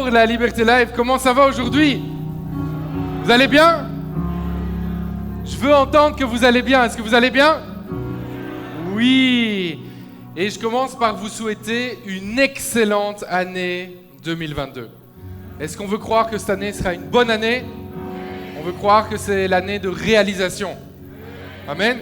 Bonjour la Liberté Live, comment ça va aujourd'hui? Vous allez bien? Je veux entendre que vous allez bien. Est-ce que vous allez bien? Oui. Et je commence par vous souhaiter une excellente année 2022. Est-ce qu'on veut croire que cette année sera une bonne année? On veut croire que c'est l'année de réalisation. Amen.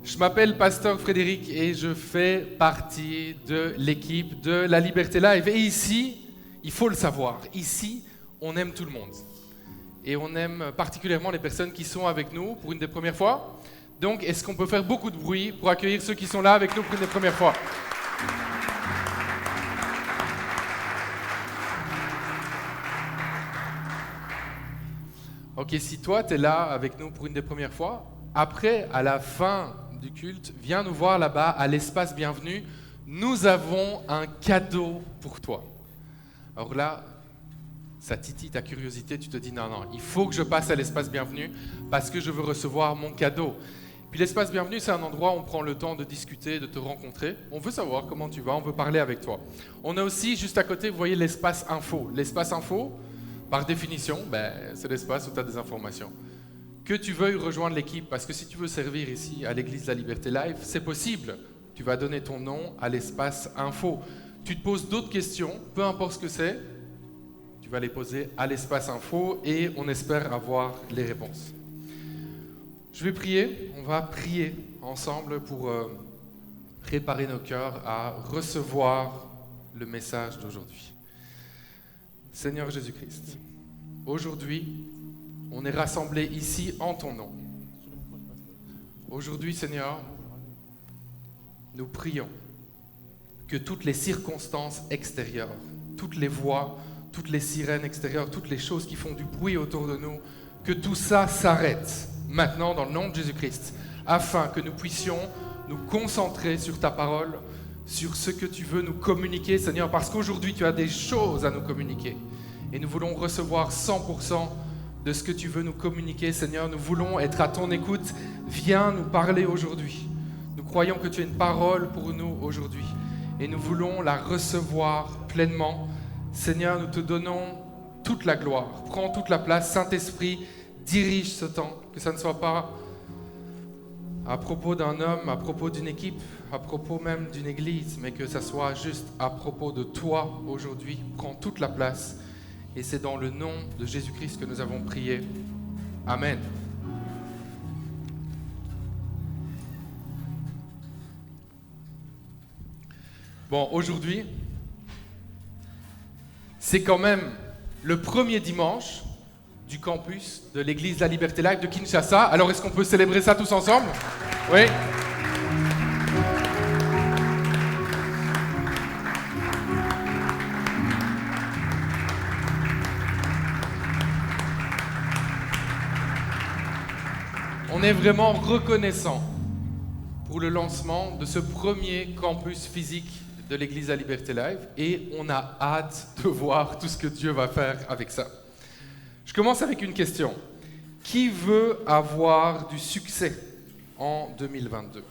Je m'appelle Pasteur Frédéric et je fais partie de l'équipe de la Liberté Live. Et ici, il faut le savoir, ici, on aime tout le monde. Et on aime particulièrement les personnes qui sont avec nous pour une des premières fois. Donc, est-ce qu'on peut faire beaucoup de bruit pour accueillir ceux qui sont là avec nous pour une des premières fois? Ok, si toi, tu es là avec nous pour une des premières fois, après, à la fin du culte, viens nous voir là-bas à l'espace bienvenue. Nous avons un cadeau pour toi. Alors là, ça titille ta curiosité, tu te dis non, il faut que je passe à l'espace bienvenue parce que je veux recevoir mon cadeau. Puis l'espace bienvenue, c'est un endroit où on prend le temps de discuter, de te rencontrer. On veut savoir comment tu vas, on veut parler avec toi. On a aussi, juste à côté, vous voyez l'espace info. L'espace info, par définition, c'est l'espace où tu as des informations. Que tu veuilles rejoindre l'équipe, parce que si tu veux servir ici à l'Église de la Liberté Live, c'est possible. Tu vas donner ton nom à l'espace info. Tu te poses d'autres questions, peu importe ce que c'est, tu vas les poser à l'espace info et on espère avoir les réponses. Je vais prier, on va prier ensemble pour préparer nos cœurs à recevoir le message d'aujourd'hui. Seigneur Jésus-Christ, aujourd'hui, on est rassemblés ici en ton nom. Aujourd'hui, Seigneur, nous prions que toutes les circonstances extérieures, toutes les voix, toutes les sirènes extérieures, toutes les choses qui font du bruit autour de nous, que tout ça s'arrête maintenant dans le nom de Jésus-Christ, afin que nous puissions nous concentrer sur ta parole, sur ce que tu veux nous communiquer, Seigneur, parce qu'aujourd'hui, tu as des choses à nous communiquer. Et nous voulons recevoir 100% de ce que tu veux nous communiquer, Seigneur. Nous voulons être à ton écoute. Viens nous parler aujourd'hui. Nous croyons que tu as une parole pour nous aujourd'hui. Et nous voulons la recevoir pleinement. Seigneur, nous te donnons toute la gloire. Prends toute la place. Saint-Esprit, dirige ce temps. Que ça ne soit pas à propos d'un homme, à propos d'une équipe, à propos même d'une église, mais que ça soit juste à propos de toi aujourd'hui. Prends toute la place. Et c'est dans le nom de Jésus-Christ que nous avons prié. Amen. Bon, aujourd'hui, c'est quand même le premier dimanche du campus de l'Église de la Liberté Live de Kinshasa. Alors, est-ce qu'on peut célébrer ça tous ensemble? Oui. On est vraiment reconnaissant pour le lancement de ce premier campus physique de l'Église à Liberté Live et on a hâte de voir tout ce que Dieu va faire avec ça. Je commence avec une question. Qui veut avoir du succès en 2022?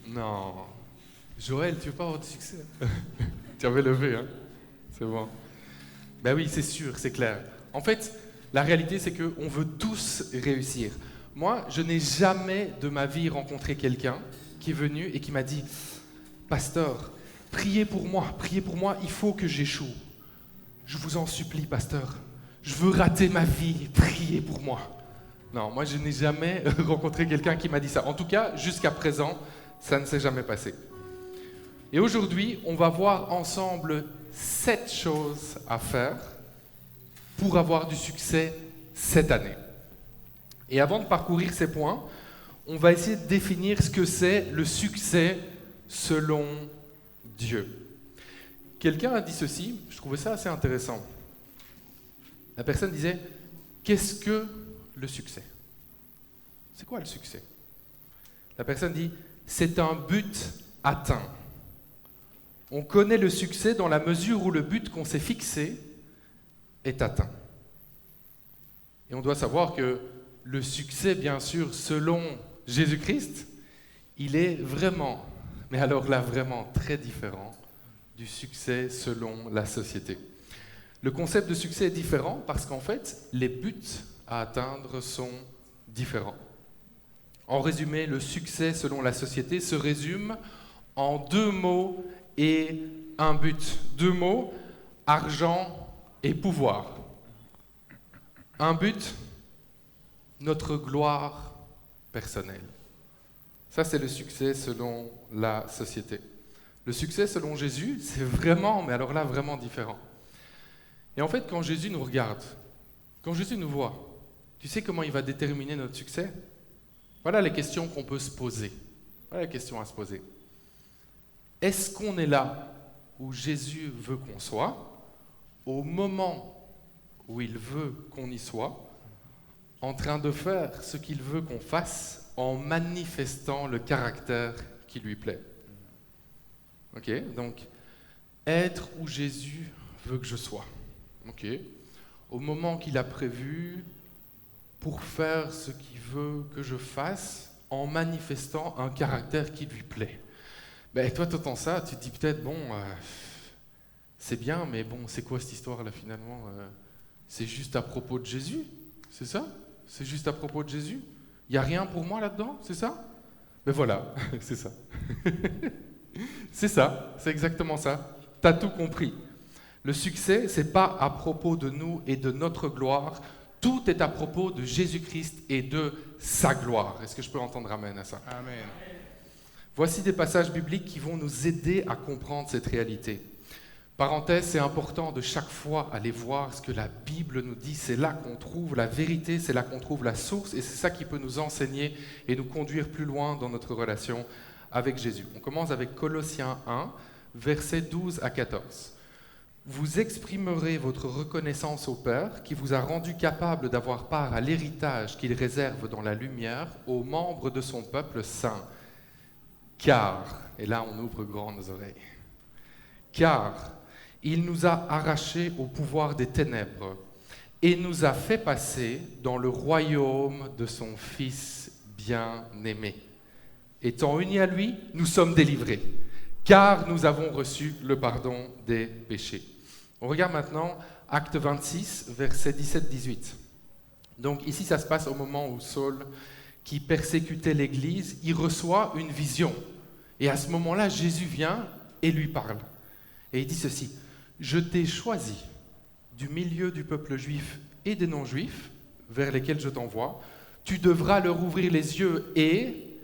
Non. Joël, tu veux pas avoir du succès? Tu avais levé, hein? C'est bon. Ben oui, c'est sûr, c'est clair. En fait, la réalité, c'est qu'on veut tous réussir. Moi, je n'ai jamais de ma vie rencontré quelqu'un qui est venu et qui m'a dit « Pasteur, priez pour moi, il faut que j'échoue. Je vous en supplie, pasteur, je veux rater ma vie, priez pour moi. » Non, moi, je n'ai jamais rencontré quelqu'un qui m'a dit ça. En tout cas, jusqu'à présent, ça ne s'est jamais passé. Et aujourd'hui, on va voir ensemble 7 choses à faire pour avoir du succès cette année. Et avant de parcourir ces points, on va essayer de définir ce que c'est le succès selon Dieu. Quelqu'un a dit ceci, je trouvais ça assez intéressant. La personne disait, qu'est-ce que le succès? C'est quoi le succès? La personne dit, c'est un but atteint. On connaît le succès dans la mesure où le but qu'on s'est fixé est atteint. Et on doit savoir que le succès, bien sûr, selon Jésus-Christ, il est vraiment mais alors là vraiment très différent du succès selon la société. Le concept de succès est différent parce qu'en fait, les buts à atteindre sont différents. En résumé, le succès selon la société se résume en 2 mots et un but. 2 mots, argent et pouvoir. Un but, notre gloire personnelle. Ça, c'est le succès selon la société. Le succès selon Jésus, c'est vraiment, mais alors là, vraiment différent. Et en fait, quand Jésus nous regarde, quand Jésus nous voit, tu sais comment il va déterminer notre succès? Voilà les questions qu'on peut se poser. Voilà les questions à se poser. Est-ce qu'on est là où Jésus veut qu'on soit, au moment où il veut qu'on y soit, en train de faire ce qu'il veut qu'on fasse, en manifestant le caractère qui lui plaît? Ok, donc être où Jésus veut que je sois. Ok, au moment qu'il a prévu, pour faire ce qu'il veut que je fasse, en manifestant un caractère qui lui plaît. Ben, toi, tu entends ça, tu te dis peut-être, bon, c'est bien, mais bon, c'est quoi cette histoire-là finalement? C'est juste à propos de Jésus, c'est ça? C'est juste à propos de Jésus? Il n'y a rien pour moi là-dedans, c'est ça? Ben voilà, c'est ça. C'est ça, c'est exactement ça. Tu as tout compris. Le succès, ce n'est pas à propos de nous et de notre gloire, tout est à propos de Jésus-Christ et de sa gloire. Est-ce que je peux entendre amen à ça? Amen. Voici des passages bibliques qui vont nous aider à comprendre cette réalité. Parenthèse, c'est important de chaque fois aller voir ce que la Bible nous dit. C'est là qu'on trouve la vérité, c'est là qu'on trouve la source, et c'est ça qui peut nous enseigner et nous conduire plus loin dans notre relation avec Jésus. On commence avec Colossiens 1, versets 12 à 14. Vous exprimerez votre reconnaissance au Père qui vous a rendu capable d'avoir part à l'héritage qu'il réserve dans la lumière aux membres de son peuple saint. Car, et là on ouvre grand nos oreilles, car il nous a arrachés au pouvoir des ténèbres et nous a fait passer dans le royaume de son Fils bien-aimé. Étant unis à lui, nous sommes délivrés, car nous avons reçu le pardon des péchés. On regarde maintenant Acte 26, versets 17-18. Donc ici, ça se passe au moment où Saul, qui persécutait l'Église, il reçoit une vision. Et à ce moment-là, Jésus vient et lui parle. Et il dit ceci, « Je t'ai choisi du milieu du peuple juif et des non-juifs, vers lesquels je t'envoie. Tu devras leur ouvrir les yeux et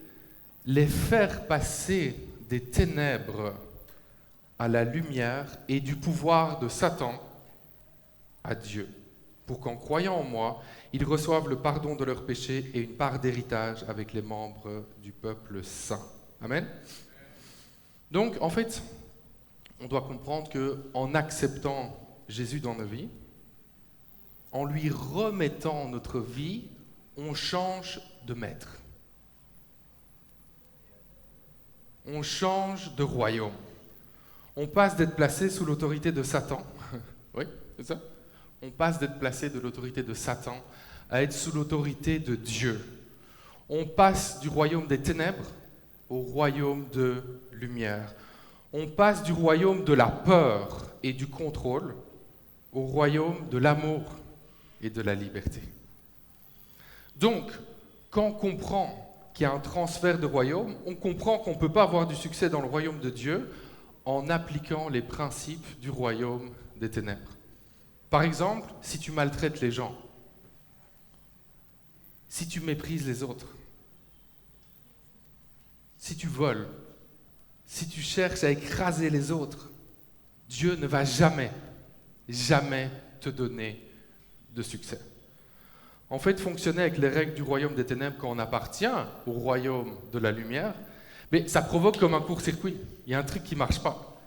les faire passer des ténèbres à la lumière et du pouvoir de Satan à Dieu, pour qu'en croyant en moi, ils reçoivent le pardon de leurs péchés et une part d'héritage avec les membres du peuple saint. » Amen. Donc, en fait, on doit comprendre qu'en acceptant Jésus dans nos vies, en lui remettant notre vie, on change de maître. On change de royaume. On passe d'être placé sous l'autorité de Satan. Oui, c'est ça. On passe d'être placé de l'autorité de Satan à être sous l'autorité de Dieu. On passe du royaume des ténèbres au royaume de lumière. On passe du royaume de la peur et du contrôle au royaume de l'amour et de la liberté. Donc, quand on comprend qu'il y a un transfert de royaume, on comprend qu'on ne peut pas avoir du succès dans le royaume de Dieu en appliquant les principes du royaume des ténèbres. Par exemple, si tu maltraites les gens, si tu méprises les autres, si tu voles, si tu cherches à écraser les autres, Dieu ne va jamais te donner de succès. En fait, fonctionner avec les règles du royaume des ténèbres quand on appartient au royaume de la lumière, mais ça provoque comme un court-circuit. Il y a un truc qui ne marche pas.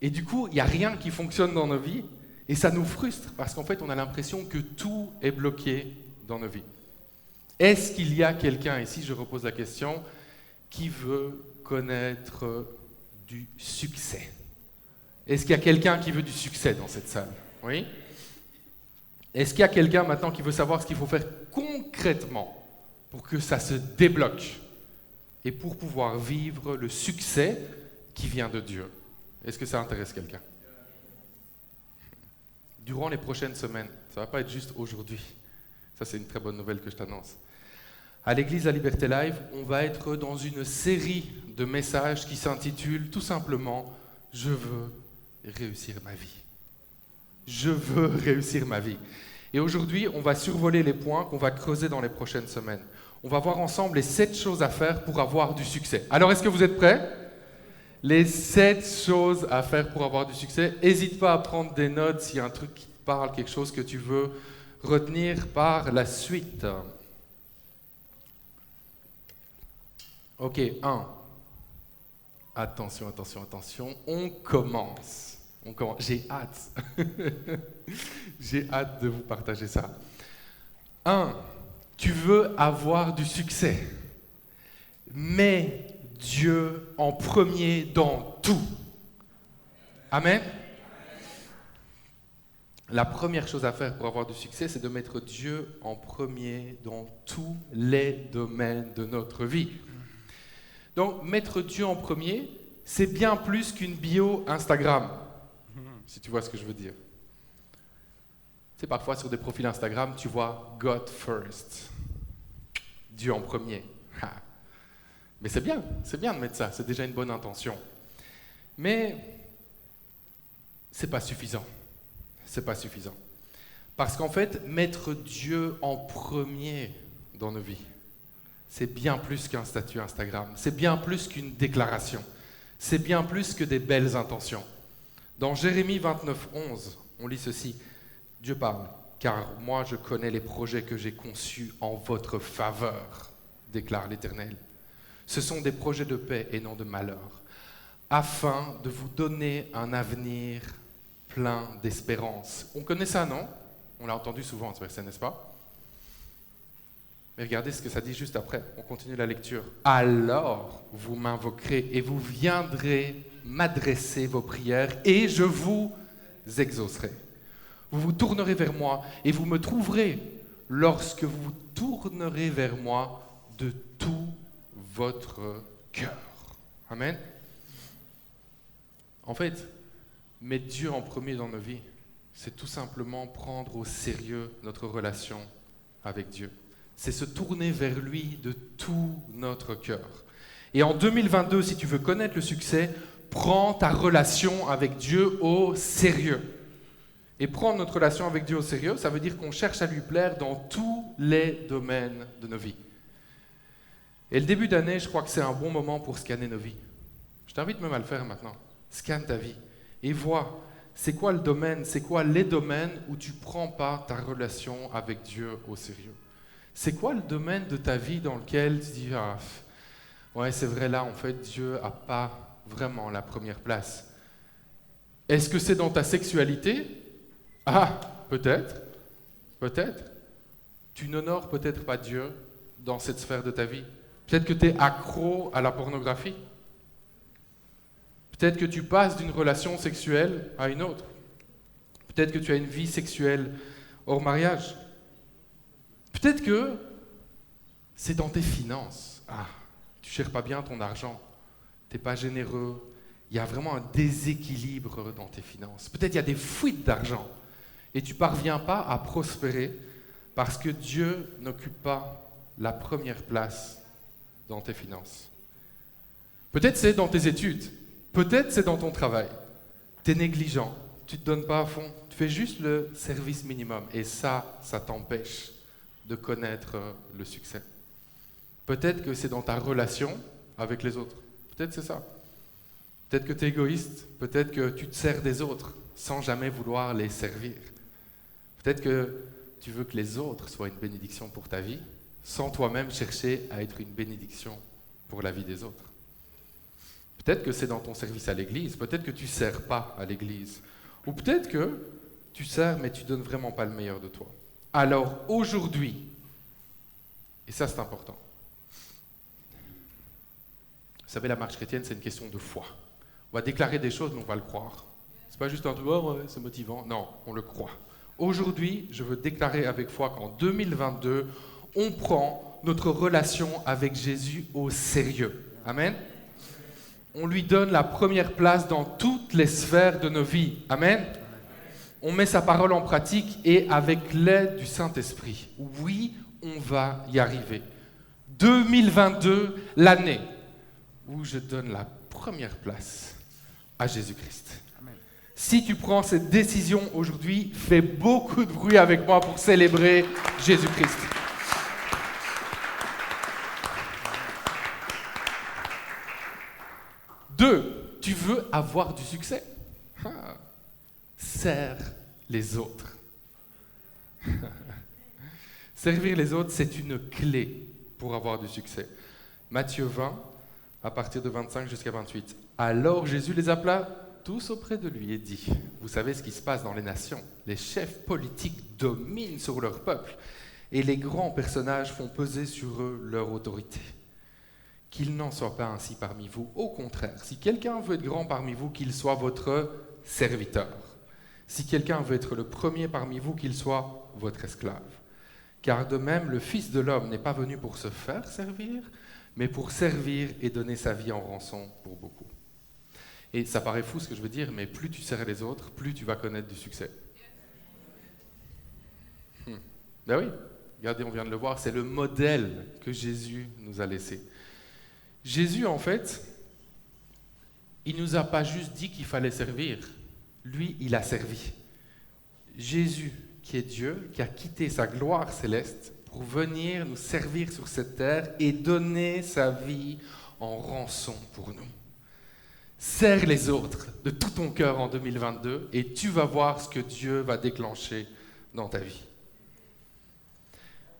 Et du coup, il n'y a rien qui fonctionne dans nos vies, et ça nous frustre, parce qu'en fait, on a l'impression que tout est bloqué dans nos vies. Est-ce qu'il y a quelqu'un, ici je repose la question, qui veut connaître du succès? Est-ce qu'il y a quelqu'un qui veut du succès dans cette salle? Oui? Est-ce qu'il y a quelqu'un maintenant qui veut savoir ce qu'il faut faire concrètement pour que ça se débloque? et pour pouvoir vivre le succès qui vient de Dieu. Est-ce que ça intéresse quelqu'un? Durant les prochaines semaines, ça ne va pas être juste aujourd'hui. Ça, c'est une très bonne nouvelle que je t'annonce. À l'Église La Liberté Live, on va être dans une série de messages qui s'intitule tout simplement « Je veux réussir ma vie ». Je veux réussir ma vie. Et aujourd'hui, on va survoler les points qu'on va creuser dans les prochaines semaines. On va voir ensemble les 7 choses à faire pour avoir du succès. Alors, est-ce que vous êtes prêts? Les 7 choses à faire pour avoir du succès. N'hésite pas à prendre des notes s'il y a un truc qui te parle, quelque chose que tu veux retenir par la suite. Ok, 1. Attention, attention, attention. On commence. J'ai hâte. J'ai hâte de vous partager ça. 1. Tu veux avoir du succès. Mets Dieu en premier dans tout. Amen. La première chose à faire pour avoir du succès, c'est de mettre Dieu en premier dans tous les domaines de notre vie. Donc, mettre Dieu en premier, c'est bien plus qu'une bio Instagram, si tu vois ce que je veux dire. Tu sais, parfois sur des profils Instagram, tu vois God first, Dieu en premier. Mais c'est bien de mettre ça, c'est déjà une bonne intention. Mais c'est pas suffisant. C'est pas suffisant. Parce qu'en fait, mettre Dieu en premier dans nos vies, c'est bien plus qu'un statut Instagram, c'est bien plus qu'une déclaration, c'est bien plus que des belles intentions. Dans Jérémie 29, 11, on lit ceci, Dieu parle, « Car moi je connais les projets que j'ai conçus en votre faveur, déclare l'Éternel. Ce sont des projets de paix et non de malheur, afin de vous donner un avenir plein d'espérance. » On connaît ça, non? On l'a entendu souvent, ce verset, n'est-ce pas? Mais regardez ce que ça dit juste après. On continue la lecture. « Alors vous m'invoquerez et vous viendrez m'adresser vos prières et je vous exaucerai. Vous vous tournerez vers moi et vous me trouverez lorsque vous vous tournerez vers moi de tout votre cœur. » Amen. En fait, mettre Dieu en premier dans nos vies, c'est tout simplement prendre au sérieux notre relation avec Dieu. C'est se tourner vers lui de tout notre cœur. Et en 2022, si tu veux connaître le succès, prends ta relation avec Dieu au sérieux. Et prendre notre relation avec Dieu au sérieux, ça veut dire qu'on cherche à lui plaire dans tous les domaines de nos vies. Et le début d'année, je crois que c'est un bon moment pour scanner nos vies. Je t'invite même à le faire maintenant. Scanne ta vie et vois, c'est quoi le domaine, c'est quoi les domaines où tu ne prends pas ta relation avec Dieu au sérieux. C'est quoi le domaine de ta vie dans lequel tu dis, ah, ouais, c'est vrai, là, en fait, Dieu n'a pas vraiment la première place. Est-ce que c'est dans ta sexualité? Ah, peut-être. Tu n'honores peut-être pas Dieu dans cette sphère de ta vie. Peut-être que tu es accro à la pornographie. Peut-être que tu passes d'une relation sexuelle à une autre. Peut-être que tu as une vie sexuelle hors mariage. Peut-être que c'est dans tes finances. Ah, tu ne gères pas bien ton argent. Tu n'es pas généreux. Il y a vraiment un déséquilibre dans tes finances. Peut-être qu'il y a des fuites d'argent. Et tu ne parviens pas à prospérer parce que Dieu n'occupe pas la première place dans tes finances. Peut-être c'est dans tes études. Peut-être c'est dans ton travail. Tu es négligent. Tu ne te donnes pas à fond. Tu fais juste le service minimum. Et ça t'empêche de connaître le succès. Peut-être que c'est dans ta relation avec les autres. Peut-être c'est ça. Peut-être que tu es égoïste. Peut-être que tu te sers des autres sans jamais vouloir les servir. Peut-être que tu veux que les autres soient une bénédiction pour ta vie sans toi-même chercher à être une bénédiction pour la vie des autres. Peut-être que c'est dans ton service à l'église. Peut-être que tu ne sers pas à l'église. Ou peut-être que tu sers mais tu ne donnes vraiment pas le meilleur de toi. Alors aujourd'hui, et ça c'est important, vous savez, la marche chrétienne, c'est une question de foi. On va déclarer des choses, mais on va le croire. C'est pas juste un truc, oh, ouais, c'est motivant. Non, on le croit. Aujourd'hui, je veux déclarer avec foi qu'en 2022, on prend notre relation avec Jésus au sérieux. Amen. On lui donne la première place dans toutes les sphères de nos vies. Amen. On met sa parole en pratique et avec l'aide du Saint-Esprit, oui, on va y arriver. 2022, l'année où je donne la première place à Jésus-Christ. Amen. Si tu prends cette décision aujourd'hui, fais beaucoup de bruit avec moi pour célébrer Jésus-Christ. Deux, tu veux avoir du succès. Sers les autres. Servir les autres, c'est une clé pour avoir du succès. Matthieu 20, à partir de 25 jusqu'à 28. Alors Jésus les appela tous auprès de lui et dit, vous savez ce qui se passe dans les nations, les chefs politiques dominent sur leur peuple et les grands personnages font peser sur eux leur autorité. Qu'il n'en soit pas ainsi parmi vous. Au contraire, si quelqu'un veut être grand parmi vous, qu'il soit votre serviteur. Si quelqu'un veut être le premier parmi vous, qu'il soit votre esclave. Car de même, le Fils de l'homme n'est pas venu pour se faire servir, mais pour servir et donner sa vie en rançon pour beaucoup. Et ça paraît fou ce que je veux dire, mais plus tu sers les autres, plus tu vas connaître du succès. Ben oui, regardez, on vient de le voir, c'est le modèle que Jésus nous a laissé. Jésus, en fait, il ne nous a pas juste dit qu'il fallait servir. Lui, il a servi. Jésus, qui est Dieu, qui a quitté sa gloire céleste pour venir nous servir sur cette terre et donner sa vie en rançon pour nous. Sers les autres de tout ton cœur en 2022 et tu vas voir ce que Dieu va déclencher dans ta vie.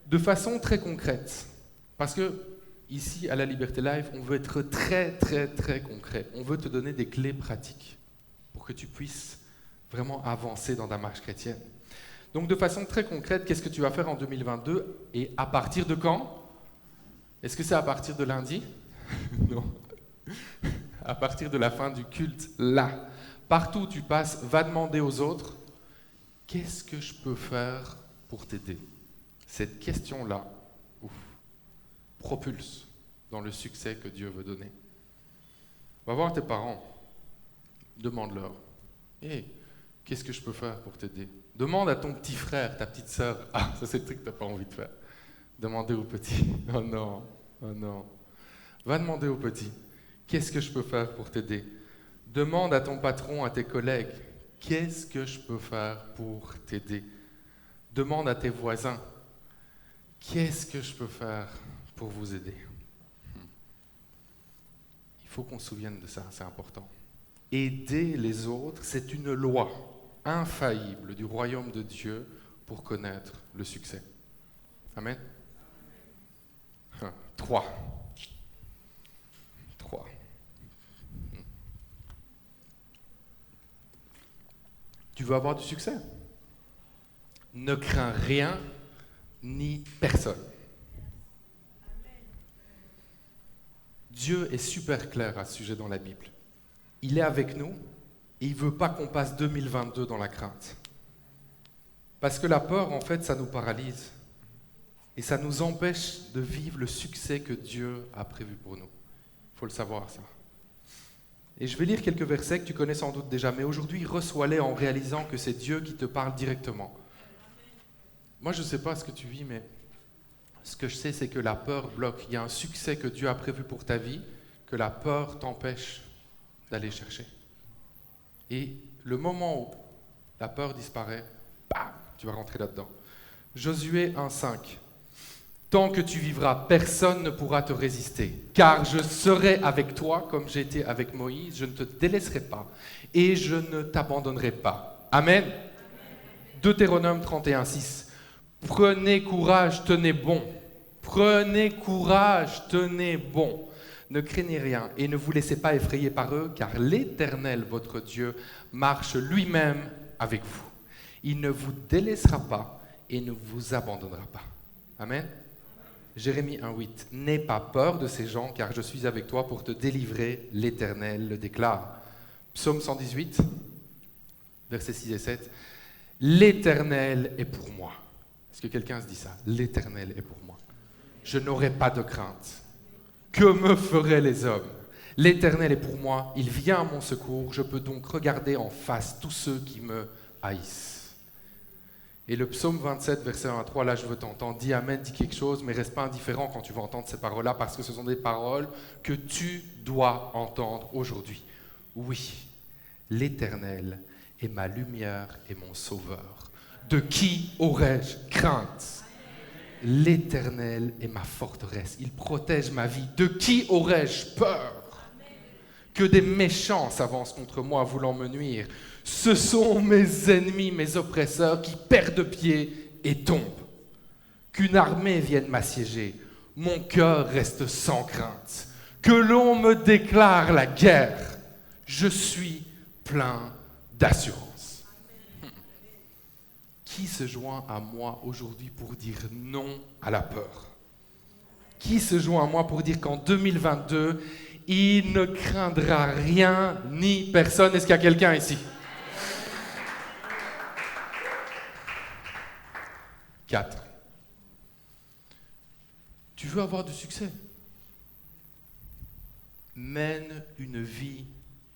De façon très concrète, parce que ici, à la Liberté Live, on veut être très, très, très concret. On veut te donner des clés pratiques pour que tu puisses vraiment avancer dans ta marche chrétienne. Donc, de façon très concrète, qu'est-ce que tu vas faire en 2022 et à partir de quand? Est-ce que c'est à partir de lundi? Non. À partir de la fin du culte, là. Partout où tu passes, va demander aux autres, qu'est-ce que je peux faire pour t'aider? Cette question-là, propulse dans le succès que Dieu veut donner. Va voir tes parents, demande-leur, hey, qu'est-ce que je peux faire pour t'aider? Demande à ton petit frère, ta petite sœur, ah, ça c'est le truc que tu n'as pas envie de faire. Demandez au petit, oh non, oh non. Va demander au petit, qu'est-ce que je peux faire pour t'aider? Demande à ton patron, à tes collègues, qu'est-ce que je peux faire pour t'aider? Demande à tes voisins, qu'est-ce que je peux faire pour vous aider? Il faut qu'on se souvienne de ça, c'est important. Aider les autres, c'est une loi infaillible du royaume de Dieu pour connaître le succès. Amen. 3. Tu veux avoir du succès? Ne crains rien ni personne. Dieu est super clair à ce sujet dans la Bible. Il est avec nous et il ne veut pas qu'on passe 2022 dans la crainte. Parce que la peur, en fait, ça nous paralyse. Et ça nous empêche de vivre le succès que Dieu a prévu pour nous. Il faut le savoir, ça. Et je vais lire quelques versets que tu connais sans doute déjà, mais aujourd'hui, reçois-les en réalisant que c'est Dieu qui te parle directement. Moi, je ne sais pas ce que tu vis, mais ce que je sais, c'est que la peur bloque. Il y a un succès que Dieu a prévu pour ta vie, que la peur t'empêche d'aller chercher. Et le moment où la peur disparaît, bam, tu vas rentrer là-dedans. Josué 1,5. Tant que tu vivras, personne ne pourra te résister. Car je serai avec toi, comme j'ai été avec Moïse, je ne te délaisserai pas et je ne t'abandonnerai pas. Amen. Deutéronome 31,6. Prenez courage, tenez bon. Prenez courage, tenez bon. Ne craignez rien et ne vous laissez pas effrayer par eux, car l'Éternel, votre Dieu, marche lui-même avec vous. Il ne vous délaissera pas et ne vous abandonnera pas. Amen. Jérémie 1,8. N'aie pas peur de ces gens, car je suis avec toi pour te délivrer, l'Éternel le déclare. Psaume 118, versets 6 et 7. L'Éternel est pour moi. Est-ce que quelqu'un se dit ça? L'Éternel est pour moi. je n'aurai pas de crainte. Que me feraient les hommes? L'Éternel est pour moi, il vient à mon secours, je peux donc regarder en face tous ceux qui me haïssent. Et le psaume 27, verset 1 à 3, là je veux t'entendre, dis Amen, dis quelque chose, mais reste pas indifférent quand tu vas entendre ces paroles-là, parce que ce sont des paroles que tu dois entendre aujourd'hui. Oui, l'Éternel est ma lumière et mon sauveur. De qui aurais-je crainte? L'Éternel est ma forteresse, il protège ma vie. De qui aurais-je peur? Que des méchants s'avancent contre moi voulant me nuire. Ce sont mes ennemis, mes oppresseurs qui perdent pied et tombent. Qu'une armée vienne m'assiéger, mon cœur reste sans crainte. Que l'on me déclare la guerre, je suis plein d'assurance. Qui se joint à moi aujourd'hui pour dire non à la peur? Qui se joint à moi pour dire qu'en 2022, il ne craindra rien ni personne? Est-ce qu'il y a quelqu'un ici? 4. Tu veux avoir du succès? Mène une vie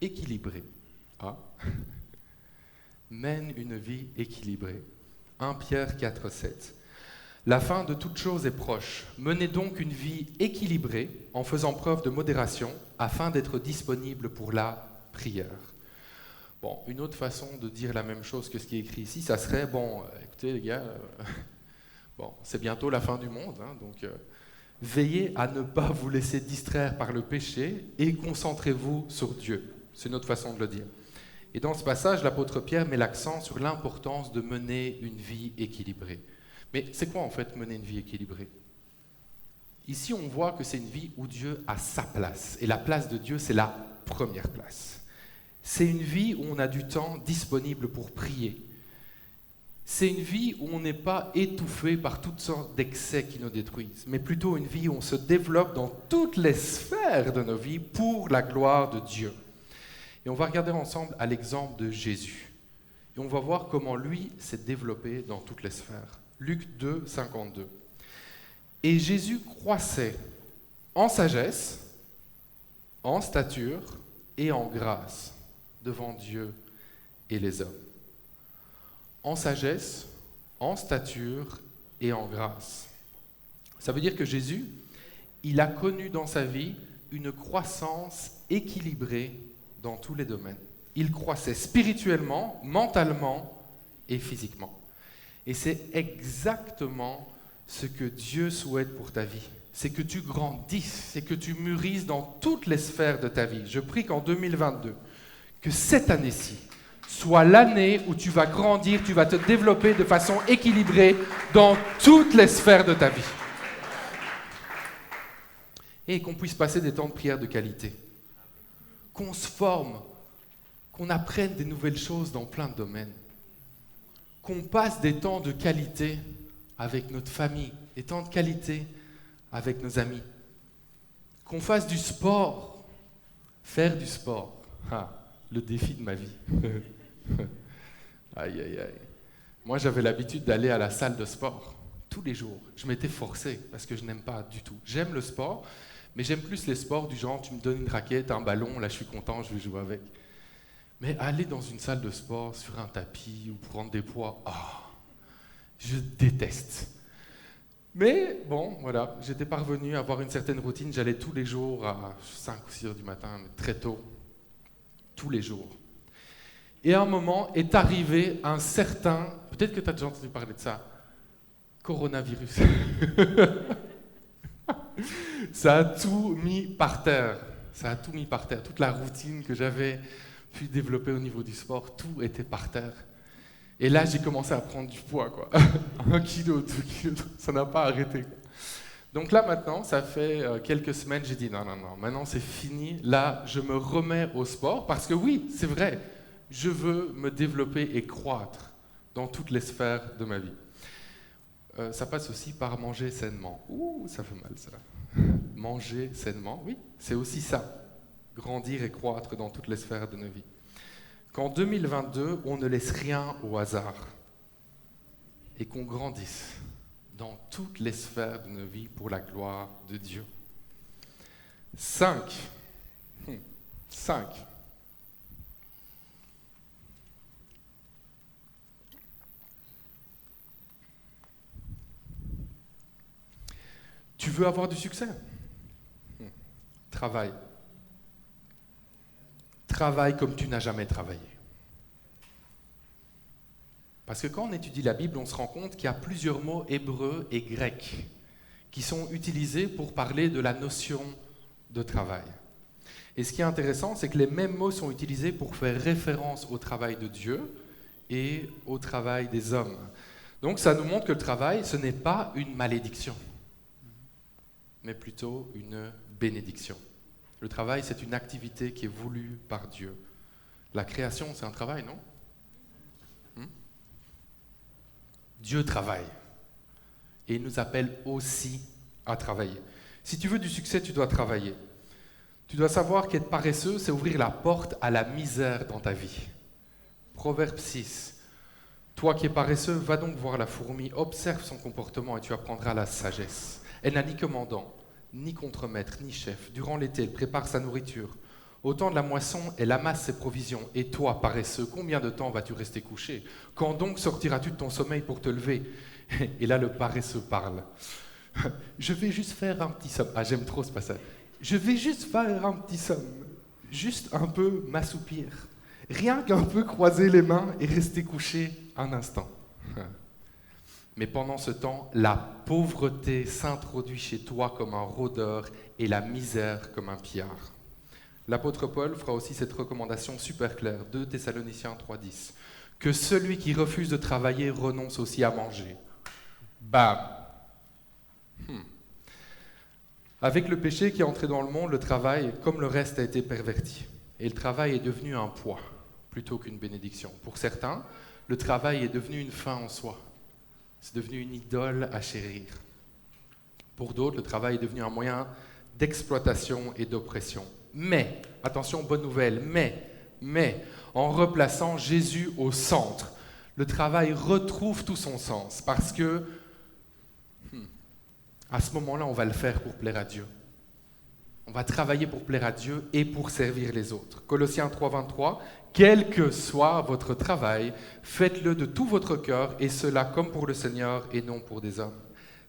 équilibrée. Ah. Mène une vie équilibrée. 1 Pierre 4, 7. La fin de toute chose est proche. Menez donc une vie équilibrée en faisant preuve de modération afin d'être disponible pour la prière. Bon, une autre façon de dire la même chose que ce qui est écrit ici, ça serait, écoutez les gars, c'est bientôt la fin du monde, hein, donc veillez à ne pas vous laisser distraire par le péché et concentrez-vous sur Dieu. C'est une autre façon de le dire. Et dans ce passage, l'apôtre Pierre met l'accent sur l'importance de mener une vie équilibrée. Mais c'est quoi en fait mener une vie équilibrée? Ici, on voit que c'est une vie où Dieu a sa place. Et la place de Dieu, c'est la première place. C'est une vie où on a du temps disponible pour prier. C'est une vie où on n'est pas étouffé par toutes sortes d'excès qui nous détruisent, mais plutôt une vie où on se développe dans toutes les sphères de nos vies pour la gloire de Dieu. Et on va regarder ensemble à l'exemple de Jésus. Et on va voir comment lui s'est développé dans toutes les sphères. Luc 2, 52. Et Jésus croissait en sagesse, en stature et en grâce devant Dieu et les hommes. En sagesse, en stature et en grâce. Ça veut dire que Jésus, il a connu dans sa vie une croissance équilibrée dans tous les domaines. Il croissait spirituellement, mentalement et physiquement. Et c'est exactement ce que Dieu souhaite pour ta vie. C'est que tu grandisses, c'est que tu mûrisses dans toutes les sphères de ta vie. Je prie qu'en 2022, que cette année-ci soit l'année où tu vas grandir, tu vas te développer de façon équilibrée dans toutes les sphères de ta vie. Et qu'on puisse passer des temps de prière de qualité. Qu'on se forme, qu'on apprenne des nouvelles choses dans plein de domaines. Qu'on passe des temps de qualité avec notre famille, des temps de qualité avec nos amis. Qu'on fasse du sport, faire du sport. Le défi de ma vie. Aïe, aïe, aïe. Moi, j'avais l'habitude d'aller à la salle de sport tous les jours. Je m'étais forcé parce que je n'aime pas du tout. J'aime le sport, mais j'aime plus les sports du genre, tu me donnes une raquette, un ballon, là je suis content, je vais jouer avec. Mais aller dans une salle de sport, sur un tapis ou prendre des poids, je déteste. Mais bon, voilà, j'étais parvenu à avoir une certaine routine. J'allais tous les jours à 5 ou 6 heures du matin, mais très tôt, tous les jours. Et à un moment est arrivé un certain, peut-être que tu as déjà entendu parler de ça, coronavirus. Ça a tout mis par terre. Ça a tout mis par terre. Toute la routine que j'avais pu développer au niveau du sport, tout était par terre. Et là, j'ai commencé à prendre du poids, quoi. 1 kilo, 2 kilos, ça n'a pas arrêté. Donc là, maintenant, ça fait quelques semaines, j'ai dit non, maintenant c'est fini. Là, je me remets au sport parce que oui, c'est vrai, je veux me développer et croître dans toutes les sphères de ma vie. Ça passe aussi par manger sainement. Ouh, ça fait mal, ça. Manger sainement, oui, c'est aussi ça. Grandir et croître dans toutes les sphères de nos vies. Qu'en 2022, on ne laisse rien au hasard et qu'on grandisse dans toutes les sphères de nos vies pour la gloire de Dieu. 5. 5. Tu veux avoir du succès? Travaille. Travaille comme tu n'as jamais travaillé. Parce que quand on étudie la Bible, on se rend compte qu'il y a plusieurs mots hébreux et grecs qui sont utilisés pour parler de la notion de travail. Et ce qui est intéressant, c'est que les mêmes mots sont utilisés pour faire référence au travail de Dieu et au travail des hommes. Donc ça nous montre que le travail, ce n'est pas une malédiction, mais plutôt une bénédiction. Le travail, c'est une activité qui est voulue par Dieu. La création, c'est un travail, non? Dieu travaille. Et il nous appelle aussi à travailler. Si tu veux du succès, tu dois travailler. Tu dois savoir qu'être paresseux, c'est ouvrir la porte à la misère dans ta vie. Proverbe 6. Toi qui es paresseux, va donc voir la fourmi, observe son comportement et tu apprendras la sagesse. Elle n'a ni commandant, ni contremaître, ni chef. Durant l'été, elle prépare sa nourriture. Au temps de la moisson, elle amasse ses provisions. Et toi, paresseux, combien de temps vas-tu rester couché? Quand donc sortiras-tu de ton sommeil pour te lever? Et là, le paresseux parle. Je vais juste faire un petit somme. Ah, j'aime trop ce passage. Je vais juste faire un petit somme. Juste un peu m'assoupir. Rien qu'un peu croiser les mains et rester couché un instant. Mais pendant ce temps, la pauvreté s'introduit chez toi comme un rôdeur et la misère comme un pillard. L'apôtre Paul fera aussi cette recommandation super claire, 2 Thessaloniciens 3,10, que celui qui refuse de travailler renonce aussi à manger. Bam! Avec le péché qui est entré dans le monde, le travail, comme le reste, a été perverti. Et le travail est devenu un poids plutôt qu'une bénédiction. Pour certains, le travail est devenu une fin en soi. C'est devenu une idole à chérir. Pour d'autres, le travail est devenu un moyen d'exploitation et d'oppression. Mais, attention, bonne nouvelle, mais, en replaçant Jésus au centre, le travail retrouve tout son sens, parce que, à ce moment-là, on va le faire pour plaire à Dieu. On va travailler pour plaire à Dieu et pour servir les autres. Colossiens 3,23, quel que soit votre travail, faites-le de tout votre cœur, et cela comme pour le Seigneur et non pour des hommes.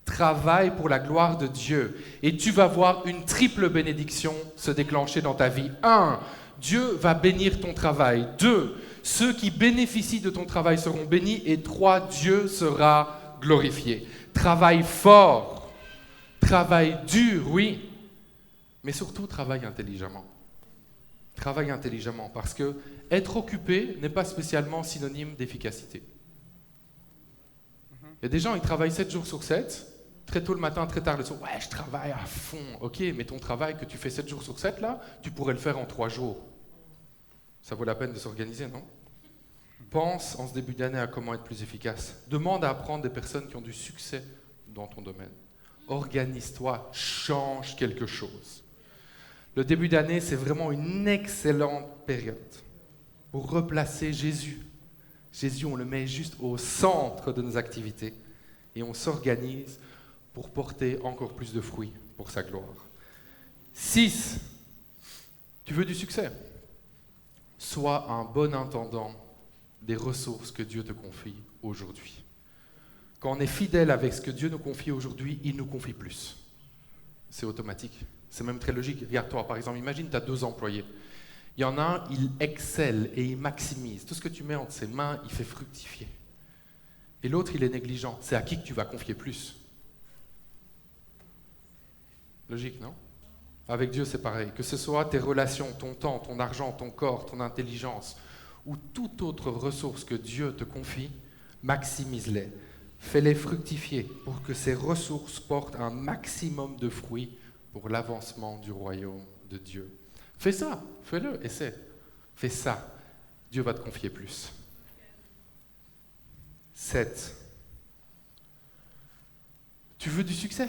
Travaille pour la gloire de Dieu et tu vas voir une triple bénédiction se déclencher dans ta vie. 1. Dieu va bénir ton travail. 2. Ceux qui bénéficient de ton travail seront bénis. Et 3. Dieu sera glorifié. Travaille fort, travaille dur, oui, mais surtout travaille intelligemment. Travaille intelligemment parce que être occupé n'est pas spécialement synonyme d'efficacité. Il y a des gens, ils travaillent 7 jours sur 7, très tôt le matin, très tard le soir. Ouais, je travaille à fond. Ok, mais ton travail que tu fais 7 jours sur 7, là, tu pourrais le faire en 3 jours. Ça vaut la peine de s'organiser, non? Pense en ce début d'année à comment être plus efficace. Demande à apprendre des personnes qui ont du succès dans ton domaine. Organise-toi, change quelque chose. Le début d'année, c'est vraiment une excellente période pour replacer Jésus. Jésus, on le met juste au centre de nos activités et on s'organise pour porter encore plus de fruits pour sa gloire. 6. Tu veux du succès? Sois un bon intendant des ressources que Dieu te confie aujourd'hui. Quand on est fidèle avec ce que Dieu nous confie aujourd'hui, il nous confie plus. C'est automatique. C'est même très logique. Regarde-toi, par exemple, imagine tu as 2 employés. Il y en a un, il excelle et il maximise. Tout ce que tu mets entre ses mains, il fait fructifier. Et l'autre, il est négligent. C'est à qui que tu vas confier plus? Logique, non? Avec Dieu, c'est pareil. Que ce soit tes relations, ton temps, ton argent, ton corps, ton intelligence, ou toute autre ressource que Dieu te confie, maximise-les. Fais-les fructifier pour que ces ressources portent un maximum de fruits pour l'avancement du royaume de Dieu. Fais ça, fais-le, essaie. Fais ça, Dieu va te confier plus. 7. Tu veux du succès?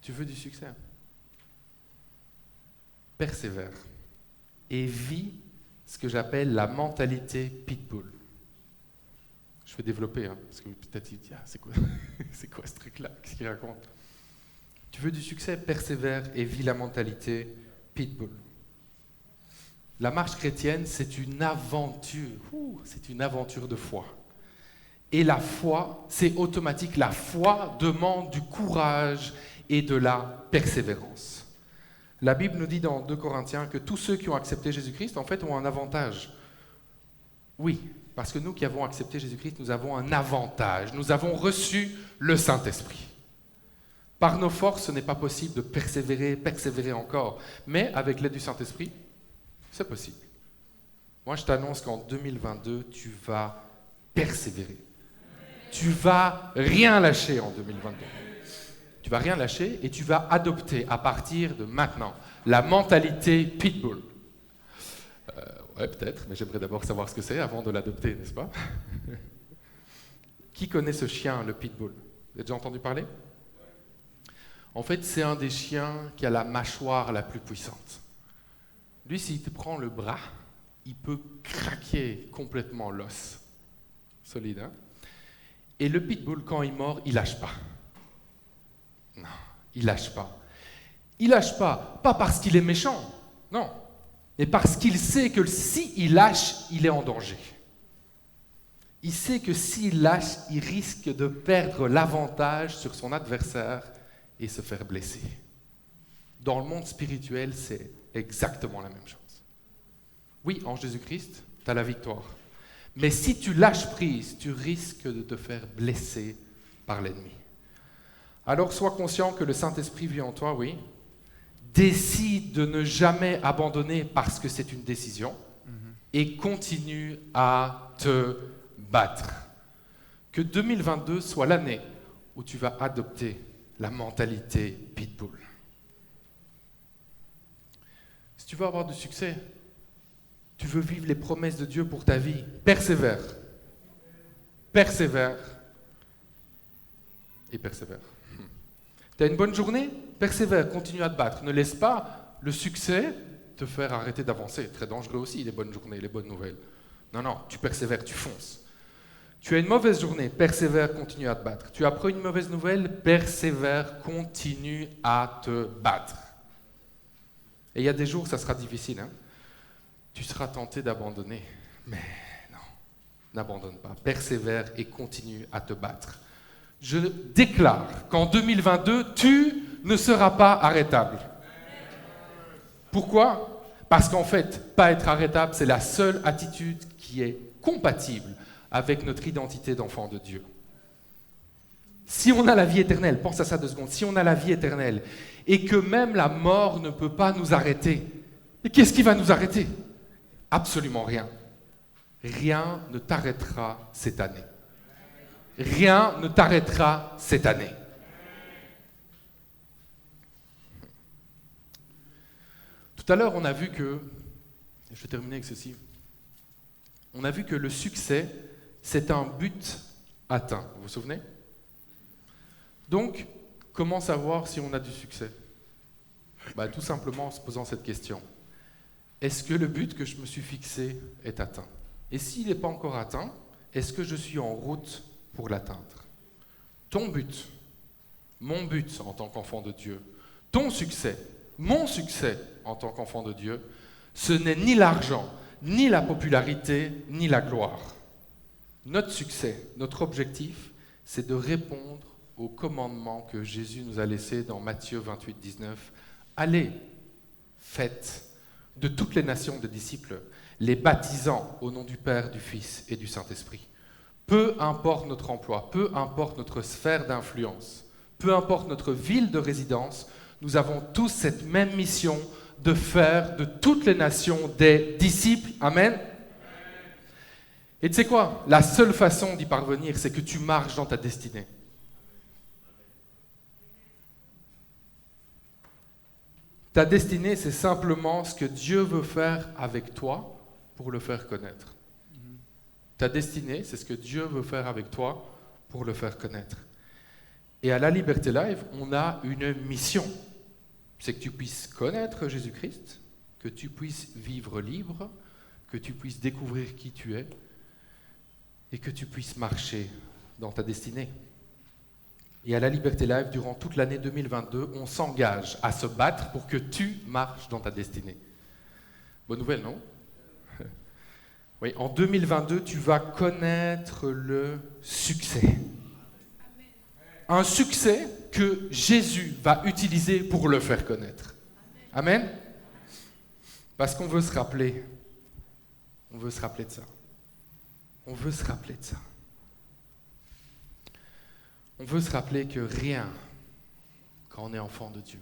Tu veux du succès? Persévère et vis ce que j'appelle la mentalité pitbull. Je vais développer, hein, parce que peut-être il dit, ah, c'est quoi, c'est quoi ce truc-là? Qu'est-ce qu'il raconte? Tu veux du succès? Persévère et vis la mentalité pitbull. La marche chrétienne, c'est une aventure. C'est une aventure de foi. Et la foi, c'est automatique. La foi demande du courage et de la persévérance. La Bible nous dit dans 2 Corinthiens que tous ceux qui ont accepté Jésus-Christ, en fait, ont un avantage. Oui, parce que nous qui avons accepté Jésus-Christ, nous avons un avantage. Nous avons reçu le Saint-Esprit. Par nos forces, ce n'est pas possible de persévérer encore. Mais avec l'aide du Saint-Esprit, c'est possible. Moi, je t'annonce qu'en 2022, tu vas persévérer. Tu vas rien lâcher en 2022. Tu vas rien lâcher et tu vas adopter à partir de maintenant la mentalité pitbull. Ouais, peut-être, mais j'aimerais d'abord savoir ce que c'est avant de l'adopter, n'est-ce pas? Qui connaît ce chien, le pitbull? Vous avez déjà entendu parler? En fait, c'est un des chiens qui a la mâchoire la plus puissante. Lui, s'il te prend le bras, il peut craquer complètement l'os. Solide, hein? Et le pitbull, quand il mord, il lâche pas. Non, il lâche pas. Il lâche pas parce qu'il est méchant, non, mais parce qu'il sait que s'il lâche, il est en danger. Il sait que s'il lâche, il risque de perdre l'avantage sur son adversaire et se faire blesser. Dans le monde spirituel, c'est exactement la même chose. Oui, en Jésus-Christ, tu as la victoire. Mais si tu lâches prise, tu risques de te faire blesser par l'ennemi. Alors sois conscient que le Saint-Esprit vit en toi, oui. Décide de ne jamais abandonner parce que c'est une décision et continue à te battre. Que 2022 soit l'année où tu vas adopter la mentalité pitbull. Si tu veux avoir du succès, tu veux vivre les promesses de Dieu pour ta vie, persévère. Persévère. Et persévère. Tu as une bonne journée? Persévère, continue à te battre. Ne laisse pas le succès te faire arrêter d'avancer. Très dangereux aussi, les bonnes journées, les bonnes nouvelles. Non, non, tu persévères, tu fonces. Tu as une mauvaise journée, persévère, continue à te battre. Tu apprends une mauvaise nouvelle, persévère, continue à te battre. Et il y a des jours où ça sera difficile, hein? Tu seras tenté d'abandonner, mais non, n'abandonne pas. Persévère et continue à te battre. Je déclare qu'en 2022, tu ne seras pas arrêtable. Pourquoi? Parce qu'en fait, pas être arrêtable, c'est la seule attitude qui est compatible avec notre identité d'enfant de Dieu. Si on a la vie éternelle, pense à ça 2 secondes, si on a la vie éternelle et que même la mort ne peut pas nous arrêter, et qu'est-ce qui va nous arrêter? Absolument rien. Rien ne t'arrêtera cette année. Rien ne t'arrêtera cette année. Tout à l'heure, on a vu que, je vais terminer avec ceci, on a vu que le succès, c'est un but atteint. Vous vous souvenez? Donc, comment savoir si on a du succès? Tout simplement en se posant cette question. Est-ce que le but que je me suis fixé est atteint? Et s'il n'est pas encore atteint, est-ce que je suis en route pour l'atteindre? Ton but, mon but en tant qu'enfant de Dieu, ton succès, mon succès en tant qu'enfant de Dieu, ce n'est ni l'argent, ni la popularité, ni la gloire. Notre succès, notre objectif, c'est de répondre au commandement que Jésus nous a laissé dans Matthieu 28, 19. Allez, faites de toutes les nations de disciples, les baptisant au nom du Père, du Fils et du Saint-Esprit. Peu importe notre emploi, peu importe notre sphère d'influence, peu importe notre ville de résidence, nous avons tous cette même mission de faire de toutes les nations des disciples. Amen. Et tu sais quoi? La seule façon d'y parvenir, c'est que tu marches dans ta destinée. Ta destinée, c'est simplement ce que Dieu veut faire avec toi pour le faire connaître. Ta destinée, c'est ce que Dieu veut faire avec toi pour le faire connaître. Et à la Liberté Live, on a une mission. C'est que tu puisses connaître Jésus-Christ, que tu puisses vivre libre, que tu puisses découvrir qui tu es et que tu puisses marcher dans ta destinée. Et à la Liberté Live, durant toute l'année 2022, on s'engage à se battre pour que tu marches dans ta destinée. Bonne nouvelle, non? Oui, en 2022, tu vas connaître le succès. Un succès que Jésus va utiliser pour le faire connaître. Amen? Parce qu'on veut se rappeler. On veut se rappeler de ça. On veut se rappeler de ça. On veut se rappeler que rien, quand on est enfant de Dieu,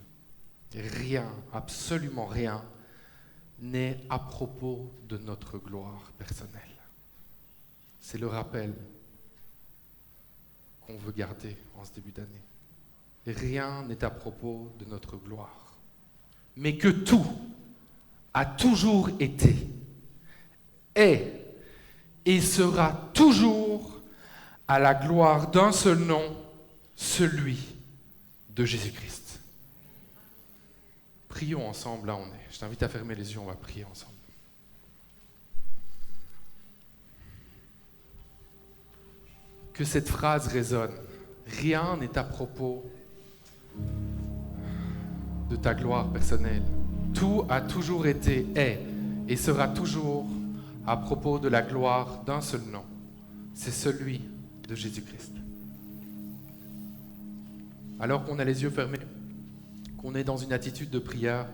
rien, absolument rien, n'est à propos de notre gloire personnelle. C'est le rappel qu'on veut garder en ce début d'année. Rien n'est à propos de notre gloire. Mais que tout a toujours été, est et sera toujours à la gloire d'un seul nom, celui de Jésus-Christ. Prions ensemble, là on est. Je t'invite à fermer les yeux, on va prier ensemble. Que cette phrase résonne. Rien n'est à propos de ta gloire personnelle. Tout a toujours été, est et sera toujours à propos de la gloire d'un seul nom. C'est celui de Jésus-Christ. Alors qu'on a les yeux fermés, qu'on est dans une attitude de prière,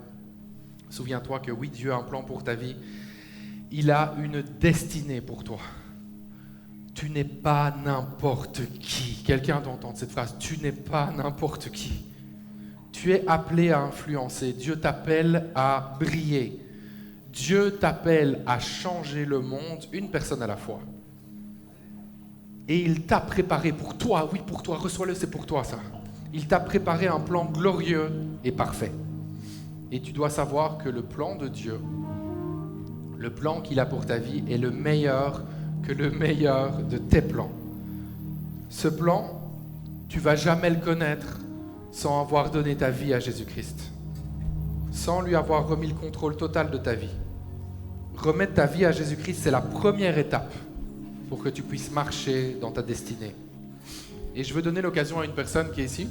souviens-toi que oui, Dieu a un plan pour ta vie. Il a une destinée pour toi. Tu n'es pas n'importe qui. Quelqu'un doit entendre cette phrase. Tu n'es pas n'importe qui. Tu es appelé à influencer. Dieu t'appelle à briller. Dieu t'appelle à changer le monde, une personne à la fois. Et il t'a préparé pour toi. Oui, pour toi. Reçois-le, c'est pour toi ça. Il t'a préparé un plan glorieux et parfait. Et tu dois savoir que le plan de Dieu, le plan qu'il a pour ta vie est le meilleur que le meilleur de tes plans. Ce plan, tu ne vas jamais le connaître sans avoir donné ta vie à Jésus-Christ, sans lui avoir remis le contrôle total de ta vie. Remettre ta vie à Jésus-Christ, c'est la première étape pour que tu puisses marcher dans ta destinée. Et je veux donner l'occasion à une personne qui est ici.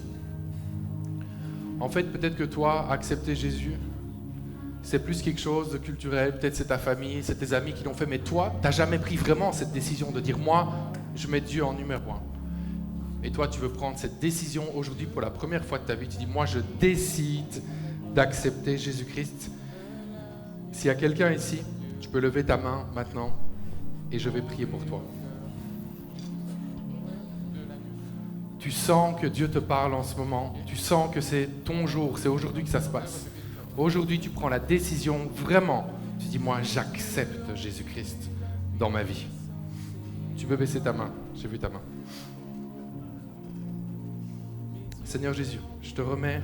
En fait, peut-être que toi, accepter Jésus, c'est plus quelque chose de culturel. Peut-être c'est ta famille, c'est tes amis qui l'ont fait. Mais toi, tu n'as jamais pris vraiment cette décision de dire « Moi, je mets Dieu en numéro 1 ». Et toi, tu veux prendre cette décision aujourd'hui pour la première fois de ta vie. Tu dis « Moi, je décide d'accepter Jésus-Christ ». S'il y a quelqu'un ici, tu peux lever ta main maintenant et je vais prier pour toi. Tu sens que Dieu te parle en ce moment. Tu sens que c'est ton jour, c'est aujourd'hui que ça se passe. Aujourd'hui, tu prends la décision, vraiment. Tu dis, moi, j'accepte Jésus-Christ dans ma vie. Tu peux baisser ta main. J'ai vu ta main. Seigneur Jésus, je te remets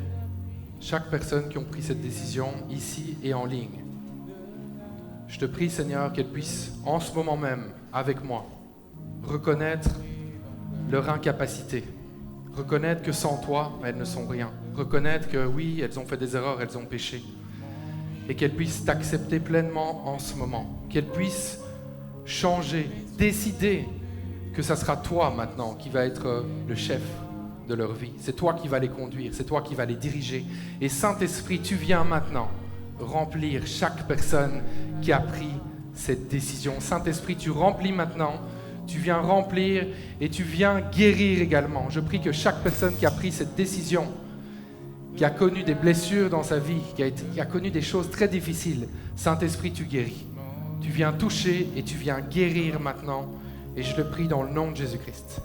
chaque personne qui a pris cette décision, ici et en ligne. Je te prie, Seigneur, qu'elle puisse, en ce moment même, avec moi, reconnaître leur incapacité. Reconnaître que sans toi, elles ne sont rien. Reconnaître que oui, elles ont fait des erreurs, elles ont péché. Et qu'elles puissent t'accepter pleinement en ce moment. Qu'elles puissent changer, décider que ça sera toi maintenant qui va être le chef de leur vie. C'est toi qui vas les conduire, c'est toi qui vas les diriger. Et Saint-Esprit, tu viens maintenant remplir chaque personne qui a pris cette décision. Saint-Esprit, tu remplis maintenant. Tu viens remplir et tu viens guérir également. Je prie que chaque personne qui a pris cette décision, qui a connu des blessures dans sa vie, qui a connu des choses très difficiles, Saint-Esprit, tu guéris. Tu viens toucher et tu viens guérir maintenant. Et je le prie dans le nom de Jésus-Christ.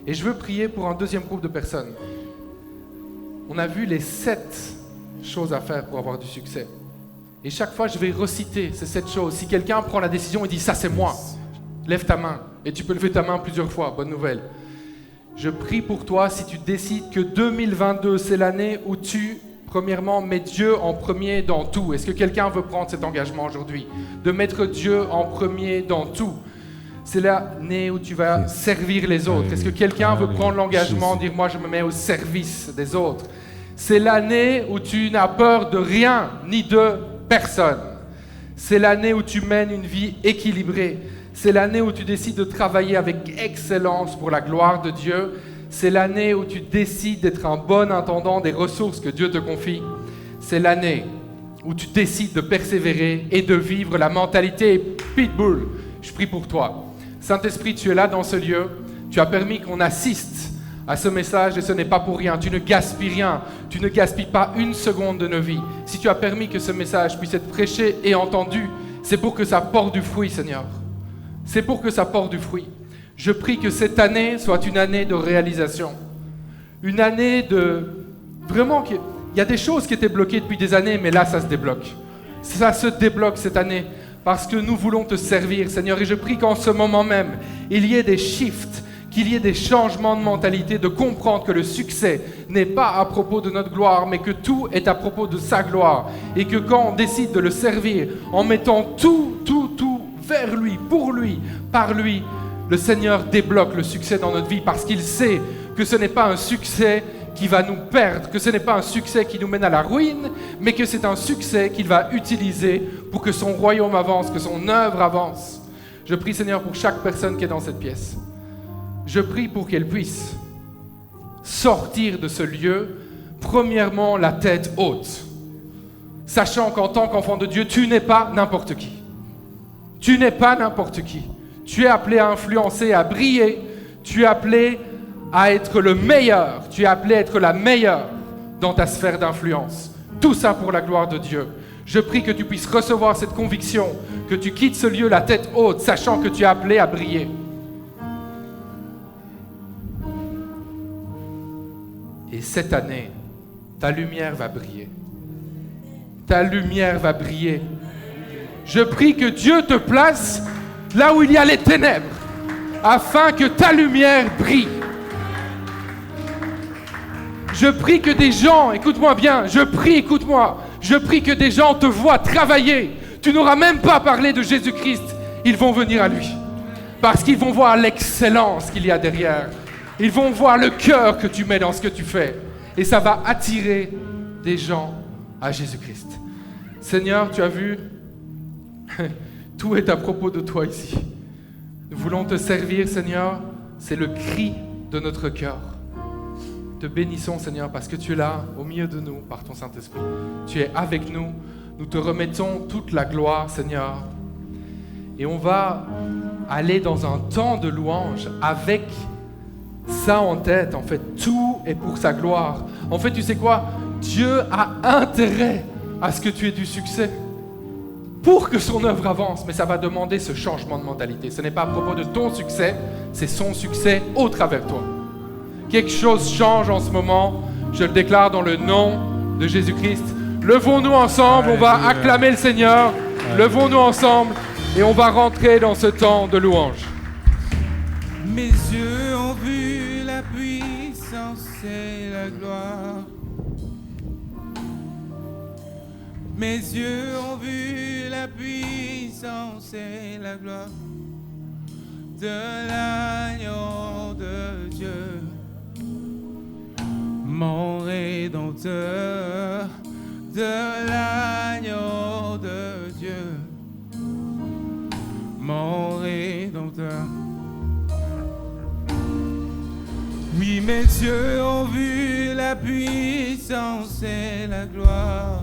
Et je veux prier pour un deuxième groupe de personnes. On a vu les 7 choses à faire pour avoir du succès. Et chaque fois, je vais reciter ces 7 choses. Si quelqu'un prend la décision et dit « ça, c'est moi », lève ta main. Et tu peux lever ta main plusieurs fois. Bonne nouvelle. Je prie pour toi si tu décides que 2022, c'est l'année où tu, premièrement, mets Dieu en premier dans tout. Est-ce que quelqu'un veut prendre cet engagement aujourd'hui? De mettre Dieu en premier dans tout. C'est l'année où tu vas servir les autres. Est-ce que quelqu'un veut prendre l'engagement, dire moi je me mets au service des autres? C'est l'année où tu n'as peur de rien ni de personne. C'est l'année où tu mènes une vie équilibrée. C'est l'année où tu décides de travailler avec excellence pour la gloire de Dieu. C'est l'année où tu décides d'être un bon intendant des ressources que Dieu te confie. C'est l'année où tu décides de persévérer et de vivre la mentalité pitbull. Je prie pour toi. Saint-Esprit, tu es là dans ce lieu. Tu as permis qu'on assiste à ce message et ce n'est pas pour rien. Tu ne gaspilles rien. Tu ne gaspilles pas une seconde de nos vies. Si tu as permis que ce message puisse être prêché et entendu, c'est pour que ça porte du fruit, Seigneur. C'est pour que ça porte du fruit. Je prie que cette année soit une année de réalisation. Une année de... Vraiment, il y a des choses qui étaient bloquées depuis des années, mais là, ça se débloque. Ça se débloque cette année parce que nous voulons te servir, Seigneur. Et je prie qu'en ce moment même, il y ait des shifts, qu'il y ait des changements de mentalité, de comprendre que le succès n'est pas à propos de notre gloire, mais que tout est à propos de sa gloire. Et que quand on décide de le servir, en mettant tout vers lui, pour lui, par lui, le Seigneur débloque le succès dans notre vie parce qu'il sait que ce n'est pas un succès qui va nous perdre, que ce n'est pas un succès qui nous mène à la ruine, mais que c'est un succès qu'il va utiliser pour que son royaume avance, que son œuvre avance. Je prie, Seigneur, pour chaque personne qui est dans cette pièce. Je prie pour qu'elle puisse sortir de ce lieu, premièrement, la tête haute, sachant qu'en tant qu'enfant de Dieu, tu n'es pas n'importe qui. Tu n'es pas n'importe qui. Tu es appelé à influencer, à briller. Tu es appelé à être le meilleur. Tu es appelé à être la meilleure dans ta sphère d'influence. Tout ça pour la gloire de Dieu. Je prie que tu puisses recevoir cette conviction, que tu quittes ce lieu la tête haute, sachant que tu es appelé à briller. Et cette année, ta lumière va briller. Ta lumière va briller. Je prie que Dieu te place là où il y a les ténèbres, afin que ta lumière brille. Je prie que des gens, écoute-moi bien, je prie que des gens te voient travailler. Tu n'auras même pas parlé de Jésus-Christ, ils vont venir à lui. Parce qu'ils vont voir l'excellence qu'il y a derrière. Ils vont voir le cœur que tu mets dans ce que tu fais. Et ça va attirer des gens à Jésus-Christ. Seigneur, tu as vu, tout est à propos de toi ici. Nous voulons te servir, Seigneur. C'est le cri de notre cœur. Te bénissons, Seigneur, parce que tu es là, au milieu de nous, par ton Saint-Esprit. Tu es avec nous. Nous te remettons toute la gloire, Seigneur. Et on va aller dans un temps de louange avec ça en tête. En fait, tout est pour sa gloire. En fait, tu sais quoi? Dieu a intérêt à ce que tu aies du succès pour que son œuvre avance. Mais ça va demander ce changement de mentalité. Ce n'est pas à propos de ton succès, c'est son succès au travers de toi. Quelque chose change en ce moment. Je le déclare dans le nom de Jésus-Christ. Levons-nous ensemble, on va acclamer le Seigneur. Levons-nous ensemble et on va rentrer dans ce temps de louange. Mes yeux ont vu la puissance et la gloire. Mes yeux ont vu la puissance et la gloire de l'agneau de Dieu, mon Rédempteur, de l'agneau de Dieu, mon Rédempteur. Oui, mes yeux ont vu la puissance et la gloire.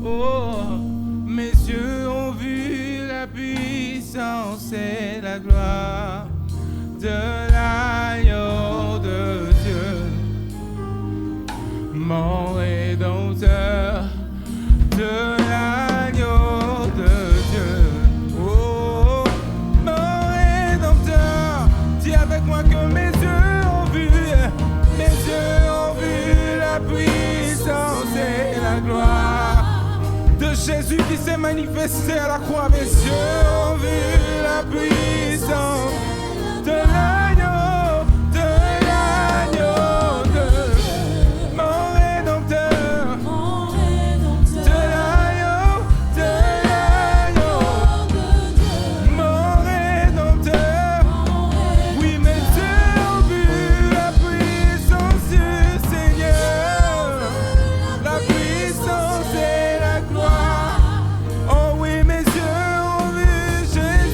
Oh, mes yeux ont vu la puissance et la gloire de l'agneau de Dieu, mon Rédempteur, de l'agneau de Dieu. Oh, mon Rédempteur, dis avec moi que mes yeux ont vu la puissance et la gloire de Jésus qui s'est manifesté à la croix. Mes yeux ont vu la puissance de l'agneau, de mon Rédempteur, de l'agneau, mon Rédempteur. Oui, mes yeux ont vu la puissance du Seigneur, la puissance et la gloire. Oh oui, mes yeux ont vu Jésus.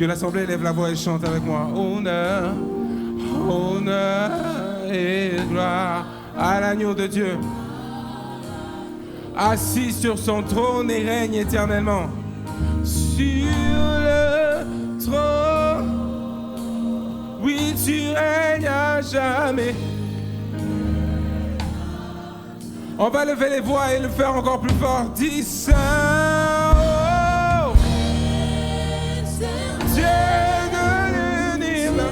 Que l'assemblée lève la voix et chante avec moi. Honneur, honneur et gloire à l'agneau de Dieu, assis sur son trône et règne éternellement. Sur le trône, oui, tu règnes à jamais. On va lever les voix et le faire encore plus fort. Dis Saint, oh, Dieu de l'univers.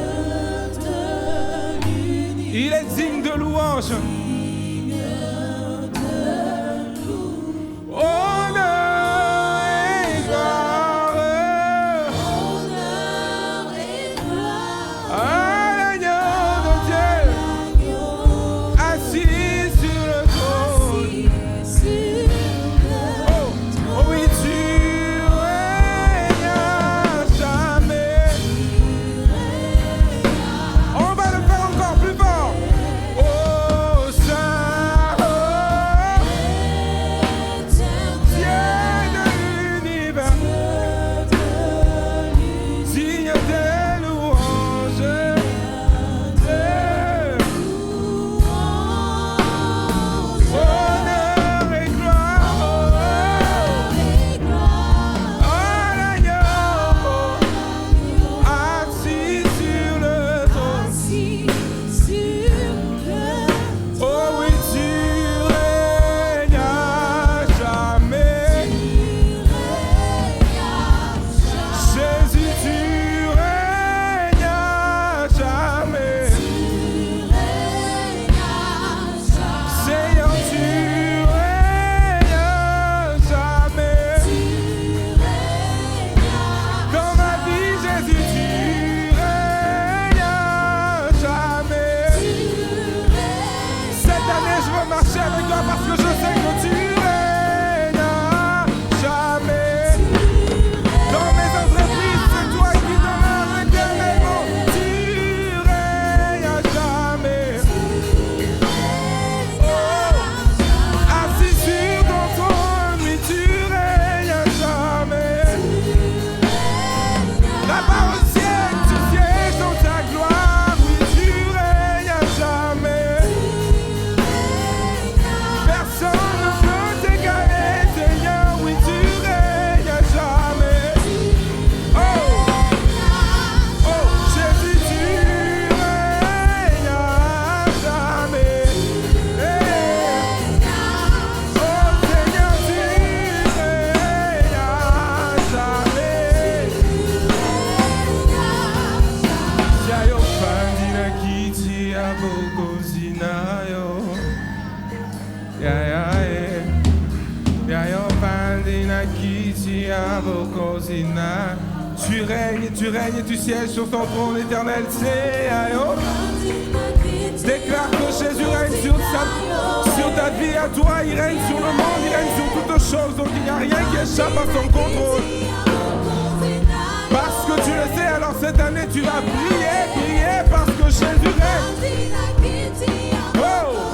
Il est digne de louange. Tu règnes et tu sièges sur ton trône éternel. Déclare que Jésus règne sur ta vie à toi. Il règne sur le monde, il règne sur toutes choses. Donc il n'y a rien qui échappe à son contrôle. Parce que tu le sais, alors cette année tu vas prier parce que Jésus règne. Oh!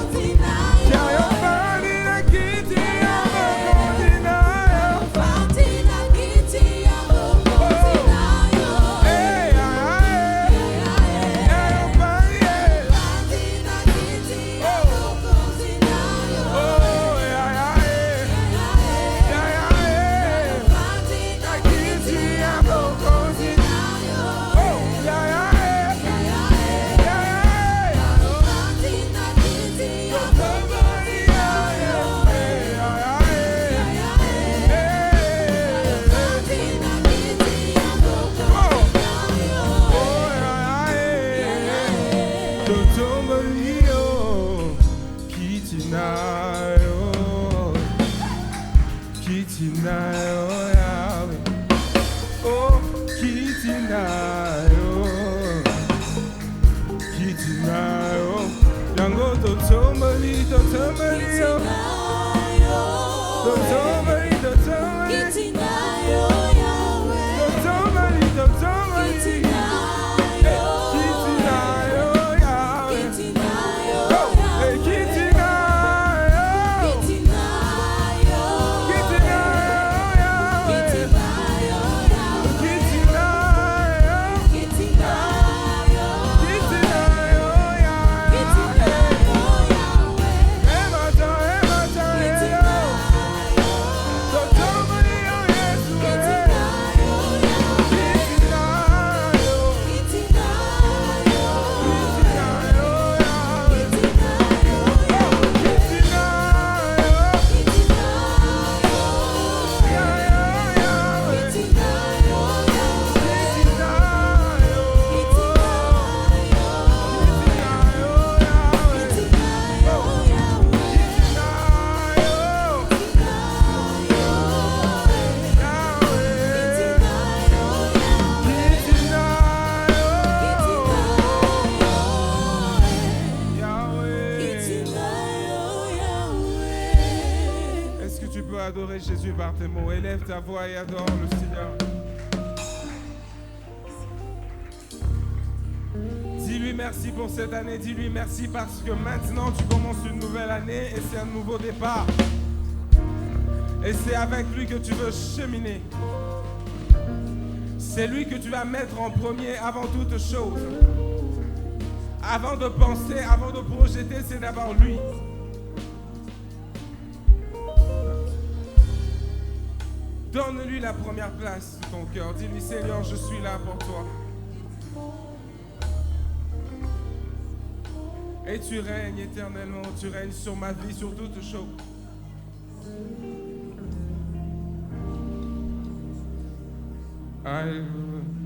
peux adorer Jésus par tes mots. Élève ta voix et adore le Seigneur. Dis-lui merci pour cette année. Dis-lui merci parce que maintenant tu commences une nouvelle année et c'est un nouveau départ. Et c'est avec lui que tu veux cheminer. C'est lui que tu vas mettre en premier avant toute chose. Avant de penser, avant de projeter, c'est d'abord lui. Donne-lui la première place de ton cœur. Dis-lui, Seigneur, je suis là pour toi. Et tu règnes éternellement, tu règnes sur ma vie, sur toutes choses. Alléluia.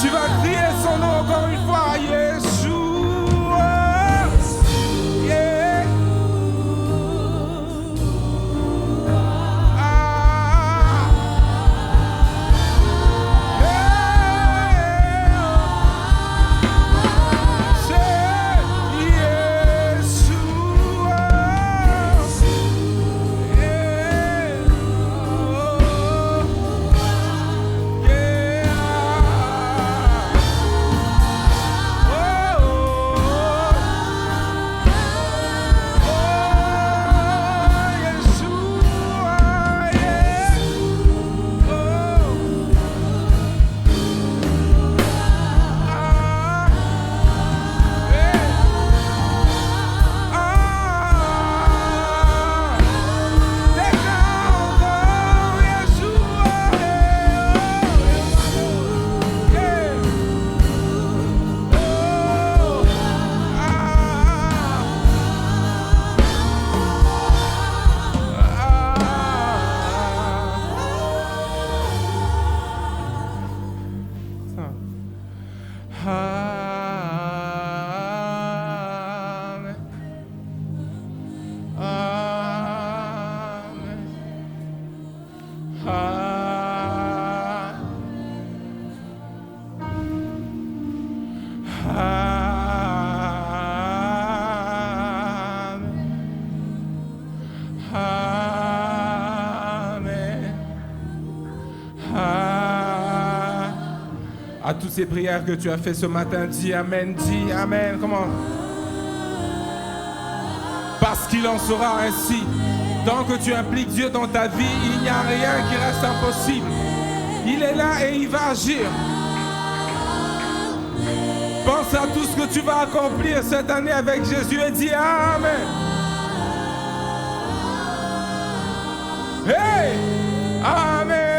Tu vas crier son nom encore une fois, Yeshua. Yeah. À toutes ces prières que tu as fait ce matin, dis Amen, comment? Parce qu'il en sera ainsi. Tant que tu impliques Dieu dans ta vie, il n'y a rien qui reste impossible. Il est là et il va agir. Pense à tout ce que tu vas accomplir cette année avec Jésus et dis Amen. Hey! Amen.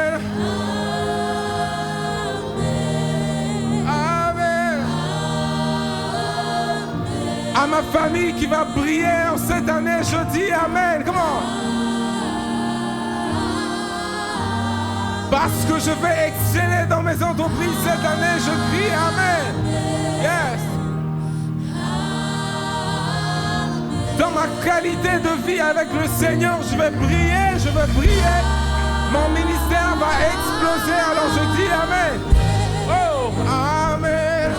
à ma famille qui va briller en cette année. Je dis Amen. Comment? Parce que je vais exceller dans mes entreprises cette année. Je crie Amen. Yes. Dans ma qualité de vie avec le Seigneur, je vais briller, je vais briller. Mon ministère va exploser, alors je dis Amen. Oh, Amen.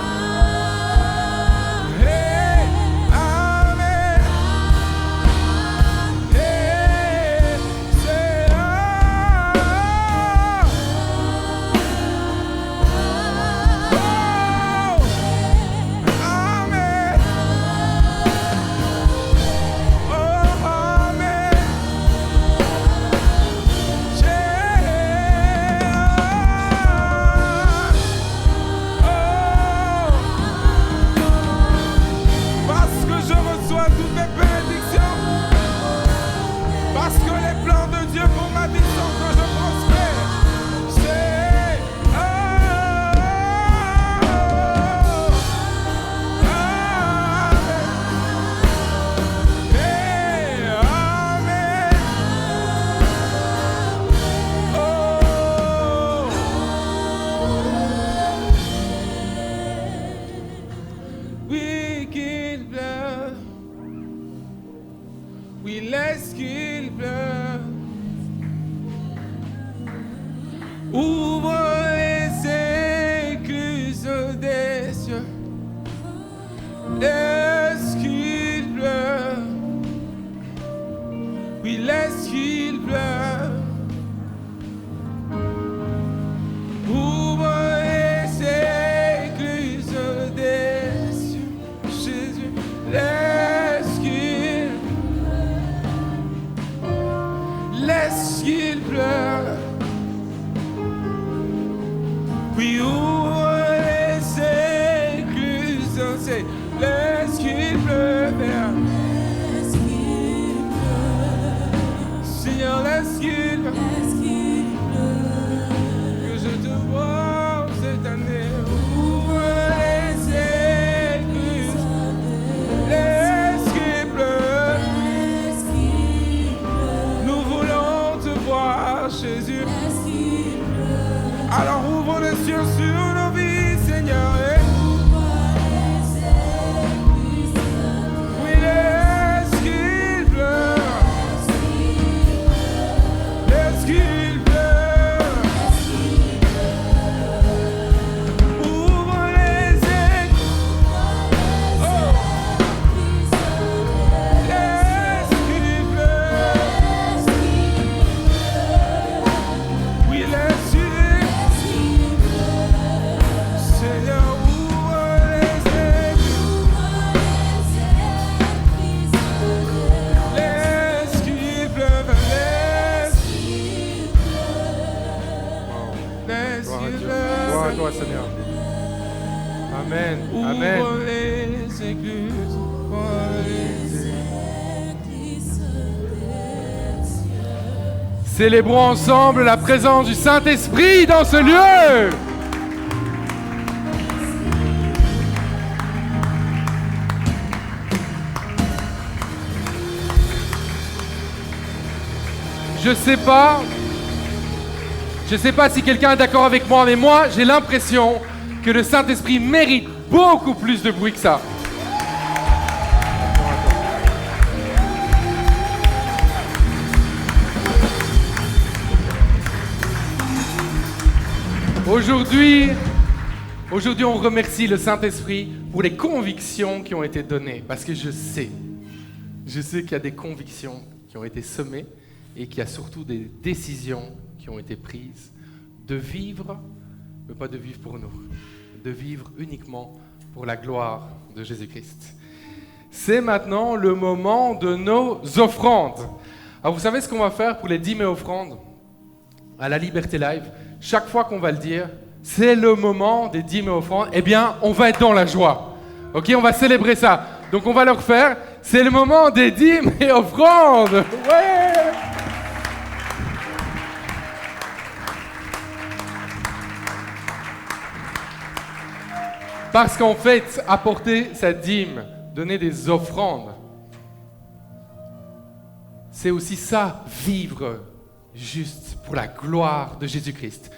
Hey, Amen. Hey, c'est Célébrons ensemble la présence du Saint-Esprit dans ce lieu. Je sais pas si quelqu'un est d'accord avec moi, mais moi, j'ai l'impression que le Saint-Esprit mérite beaucoup plus de bruit que ça. Aujourd'hui, on remercie le Saint-Esprit pour les convictions qui ont été données. Parce que je sais qu'il y a des convictions qui ont été semées et qu'il y a surtout des décisions qui ont été prises de vivre, mais pas de vivre pour nous, de vivre uniquement pour la gloire de Jésus-Christ. C'est maintenant le moment de nos offrandes. Alors vous savez ce qu'on va faire pour les dîmes et offrandes à la Liberté Live? Chaque fois qu'on va le dire, c'est le moment des dîmes et offrandes, eh bien, on va être dans la joie. Ok, on va célébrer ça. Donc, on va le refaire. C'est le moment des dîmes et offrandes. Ouais! Parce qu'en fait, apporter sa dîme donner des offrandes. C'est aussi ça, vivre juste pour la gloire de Jésus-Christ.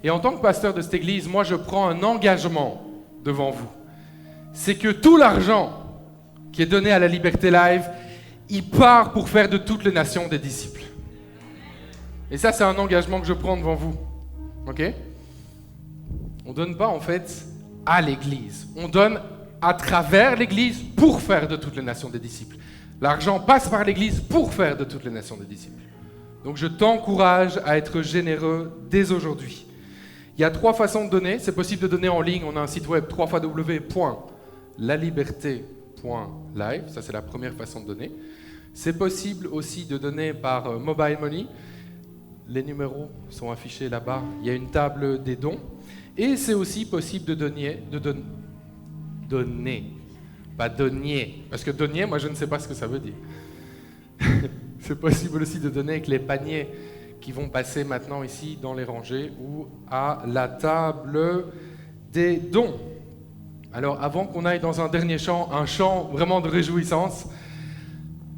Et en tant que pasteur de cette église, moi je prends un engagement devant vous. C'est que tout l'argent qui est donné à la Liberté Live, il part pour faire de toutes les nations des disciples. Et ça, c'est un engagement que je prends devant vous. Ok ? On ne donne pas en fait à l'église. On donne à travers l'église pour faire de toutes les nations des disciples. L'argent passe par l'église pour faire de toutes les nations des disciples. Donc je t'encourage à être généreux dès aujourd'hui. Il y a 3 façons de donner. C'est possible de donner en ligne. On a un site web www.laliberté.live. Ça, c'est la première façon de donner. C'est possible aussi de donner par mobile money. Les numéros sont affichés là-bas. Il y a une table des dons. Et c'est aussi possible de donner. Pas donner. Parce que donner, moi, je ne sais pas ce que ça veut dire. C'est possible aussi de donner avec les paniers qui vont passer maintenant ici dans les rangées ou à la table des dons. Alors, avant qu'on aille dans un dernier chant, un chant vraiment de réjouissance,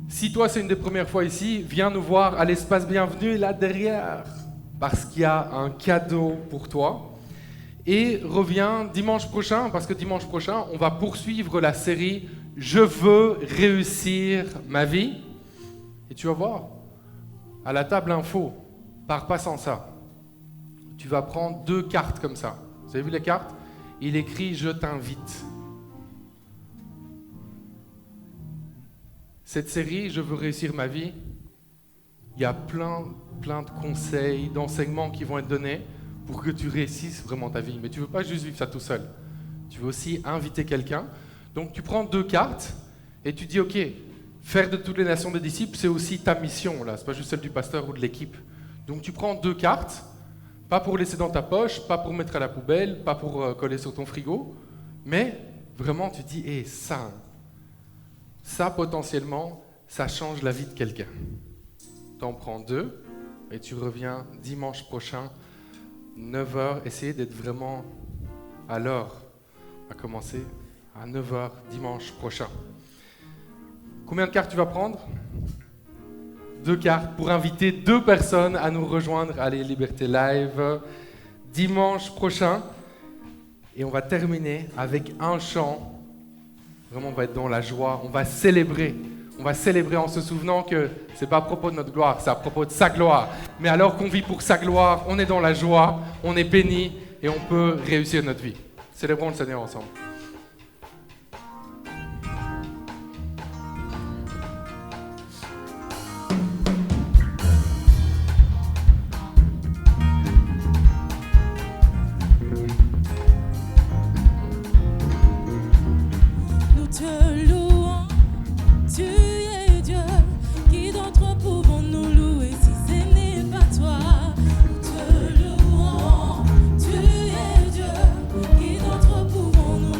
si toi, c'est une des premières fois ici, viens nous voir à l'espace bienvenue là derrière, parce qu'il y a un cadeau pour toi. Et reviens dimanche prochain, parce que dimanche prochain, on va poursuivre la série « Je veux réussir ma vie ». Et tu vas voir, à la table info, pars pas sans ça. Tu vas prendre 2 cartes comme ça. Vous avez vu les cartes ? Il écrit « Je t'invite ». Cette série « Je veux réussir ma vie », il y a plein de conseils, d'enseignements qui vont être donnés pour que tu réussisses vraiment ta vie. Mais tu ne veux pas juste vivre ça tout seul. Tu veux aussi inviter quelqu'un. Donc tu prends 2 cartes et tu dis « Ok, faire de toutes les nations des disciples, c'est aussi ta mission. Là. Ce n'est pas juste celle du pasteur ou de l'équipe. » Donc tu prends 2 cartes, pas pour laisser dans ta poche, pas pour mettre à la poubelle, pas pour coller sur ton frigo, mais vraiment tu dis « ça potentiellement, ça change la vie de quelqu'un. » Tu en prends 2 et tu reviens dimanche prochain, 9h, essayez d'être vraiment à l'heure, à commencer à 9h dimanche prochain. Combien de cartes tu vas prendre ? 2 cartes pour inviter 2 personnes à nous rejoindre à les Liberté Live dimanche prochain. Et on va terminer avec un chant. Vraiment, on va être dans la joie, on va célébrer. On va célébrer en se souvenant que ce n'est pas à propos de notre gloire, c'est à propos de sa gloire. Mais alors qu'on vit pour sa gloire, on est dans la joie, on est béni et on peut réussir notre vie. Célébrons le Seigneur ensemble. Nous te louons, tu es Dieu. Qui d'entre pouvons nous louer si ce n'est pas toi? Nous te louons, tu es Dieu. Qui d'entre pouvons nous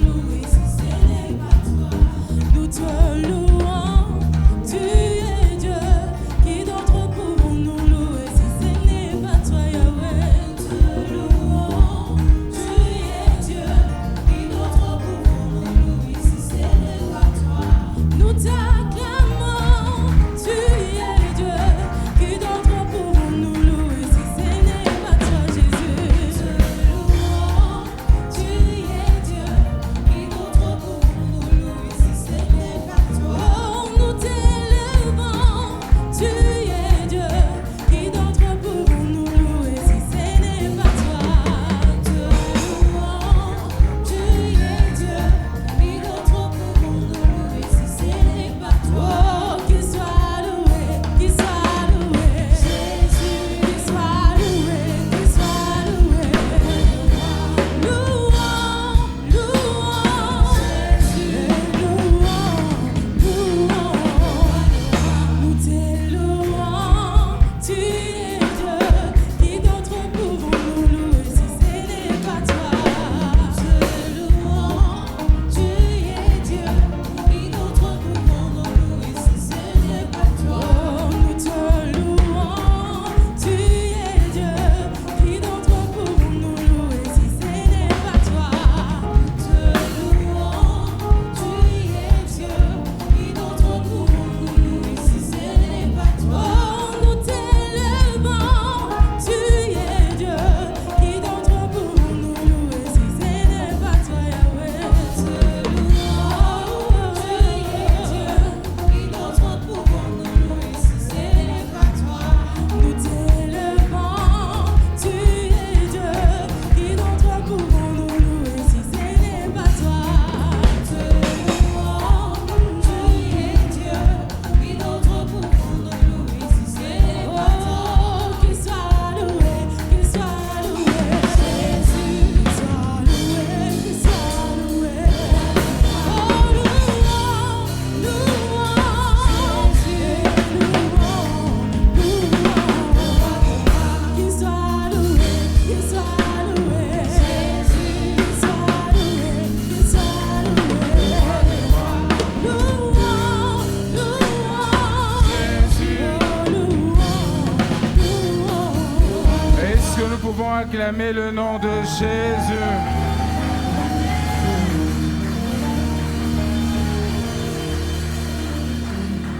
Acclamez le nom de Jésus.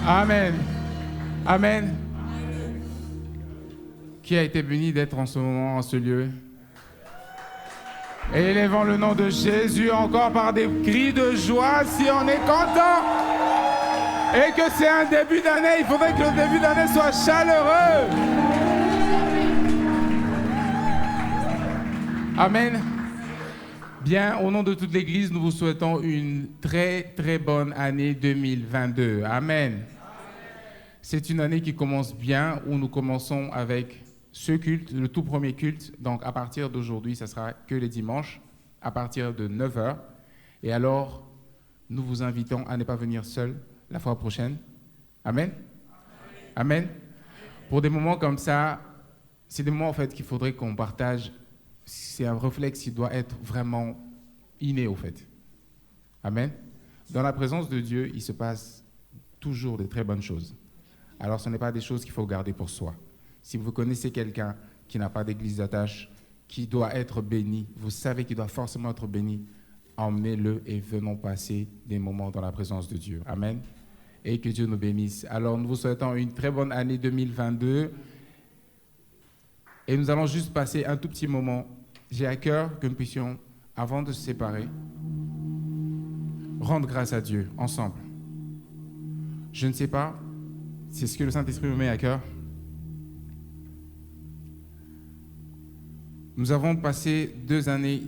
Amen. Amen. Qui a été béni d'être en ce moment, en ce lieu? Et élevons le nom de Jésus encore par des cris de joie si on est content. Et que c'est un début d'année, il faudrait que le début d'année soit chaleureux. Amen. Bien, au nom de toute l'Église, nous vous souhaitons une très très bonne année 2022. Amen. C'est une année qui commence bien, où nous commençons avec ce culte, le tout premier culte. Donc à partir d'aujourd'hui, ça sera que les dimanches, à partir de 9h. Et alors, nous vous invitons à ne pas venir seul la fois prochaine. Amen. Amen. Pour des moments comme ça, c'est des moments en fait qu'il faudrait qu'on partage. C'est un réflexe qui doit être vraiment inné au fait. Amen. Dans la présence de Dieu, il se passe toujours de très bonnes choses. Alors ce n'est pas des choses qu'il faut garder pour soi. Si vous connaissez quelqu'un qui n'a pas d'église d'attache, qui doit être béni, vous savez qu'il doit forcément être béni, emmenez-le et venons passer des moments dans la présence de Dieu. Amen. Et que Dieu nous bénisse. Alors nous vous souhaitons une très bonne année 2022. Et nous allons juste passer un tout petit moment. J'ai à cœur que nous puissions, avant de se séparer, rendre grâce à Dieu ensemble. Je ne sais pas, c'est ce que le Saint-Esprit me met à cœur. Nous avons passé 2 années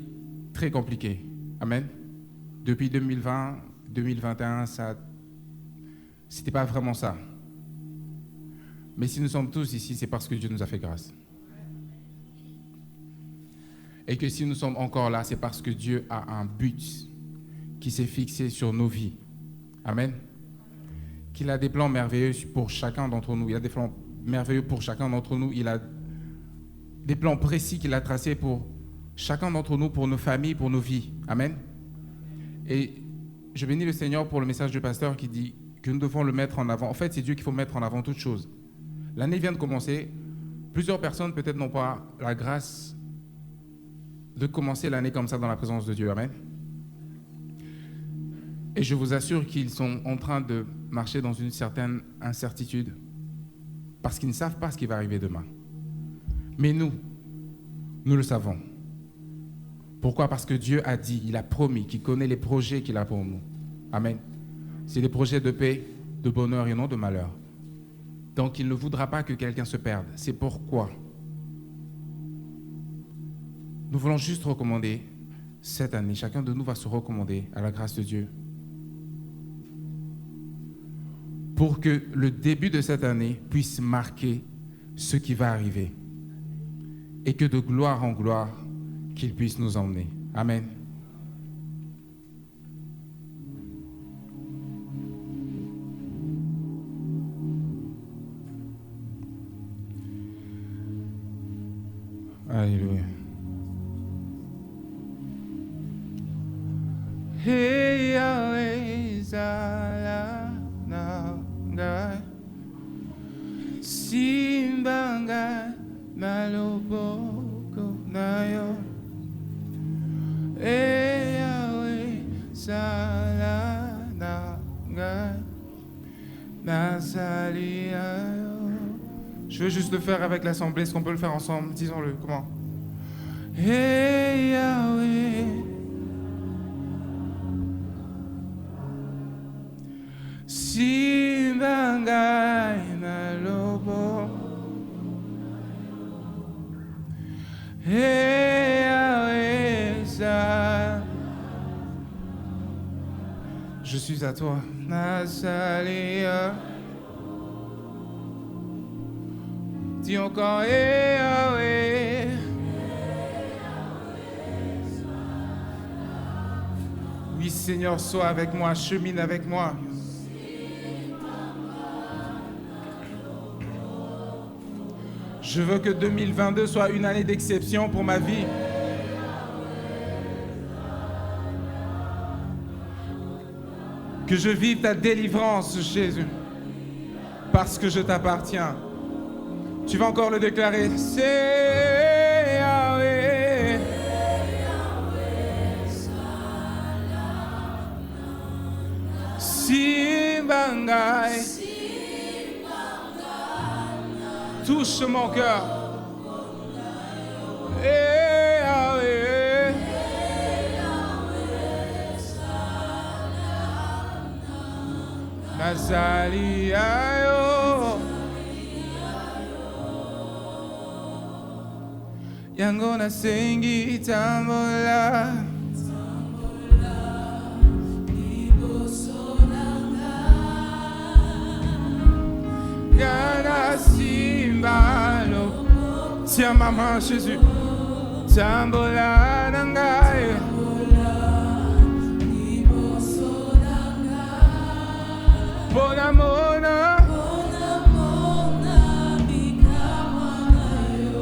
très compliquées. Amen. Depuis 2020, 2021, c'était pas vraiment ça. Mais si nous sommes tous ici, c'est parce que Dieu nous a fait grâce. Et que si nous sommes encore là, c'est parce que Dieu a un but qui s'est fixé sur nos vies. Amen. Qu'il a des plans merveilleux pour chacun d'entre nous. Il a des plans merveilleux pour chacun d'entre nous. Il a des plans précis qu'il a tracés pour chacun d'entre nous, pour nos familles, pour nos vies. Amen. Et je bénis le Seigneur pour le message du pasteur qui dit que nous devons le mettre en avant. En fait, c'est Dieu qu'il faut mettre en avant toute chose. L'année vient de commencer. Plusieurs personnes peut-être n'ont pas la grâce de commencer l'année comme ça dans la présence de Dieu. Amen. Et je vous assure qu'ils sont en train de marcher dans une certaine incertitude parce qu'ils ne savent pas ce qui va arriver demain. Mais nous le savons. Pourquoi? Parce que Dieu a dit, il a promis, qu'il connaît les projets qu'il a pour nous. Amen. C'est des projets de paix, de bonheur et non de malheur. Donc il ne voudra pas que quelqu'un se perde. C'est pourquoi nous voulons juste recommander cette année, chacun de nous va se recommander à la grâce de Dieu pour que le début de cette année puisse marquer ce qui va arriver et que de gloire en gloire, qu'il puisse nous emmener. Amen. Alléluia. Hey Yahweh Zala Nanga Simbanga Maloboko Nayo Hey Yahweh Zala Nanga Nazalia. Je veux juste le faire avec l'assemblée. Est-ce qu'on peut le faire ensemble? Disons-le. Comment? Hey Yahweh Simbanga Nalobo Hey Yahweh Sa. Je suis à toi. Nazalia. Dis encore, hey Yahweh. Oui, Seigneur, sois avec moi, chemine avec moi. Je veux que 2022 soit une année d'exception pour ma vie. Que je vive ta délivrance, Jésus, parce que je t'appartiens. Tu vas encore le déclarer. C'est Yahweh. Simbangai. Touche mon cœur. Eh, ah, eh. Nazali ayo. Yango na sengi tambola. Gana simbalo. Tiens ma main, Jésus. Tambola nangai. Bona mona.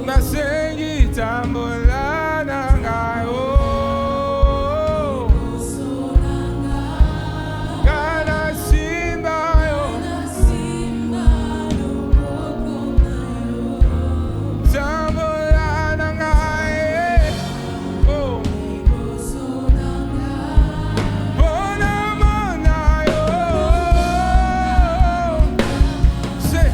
Nasengi tambola nangai. Oh. Gana simbayo. Tambola nangai. Oh. Bona mona yo. Say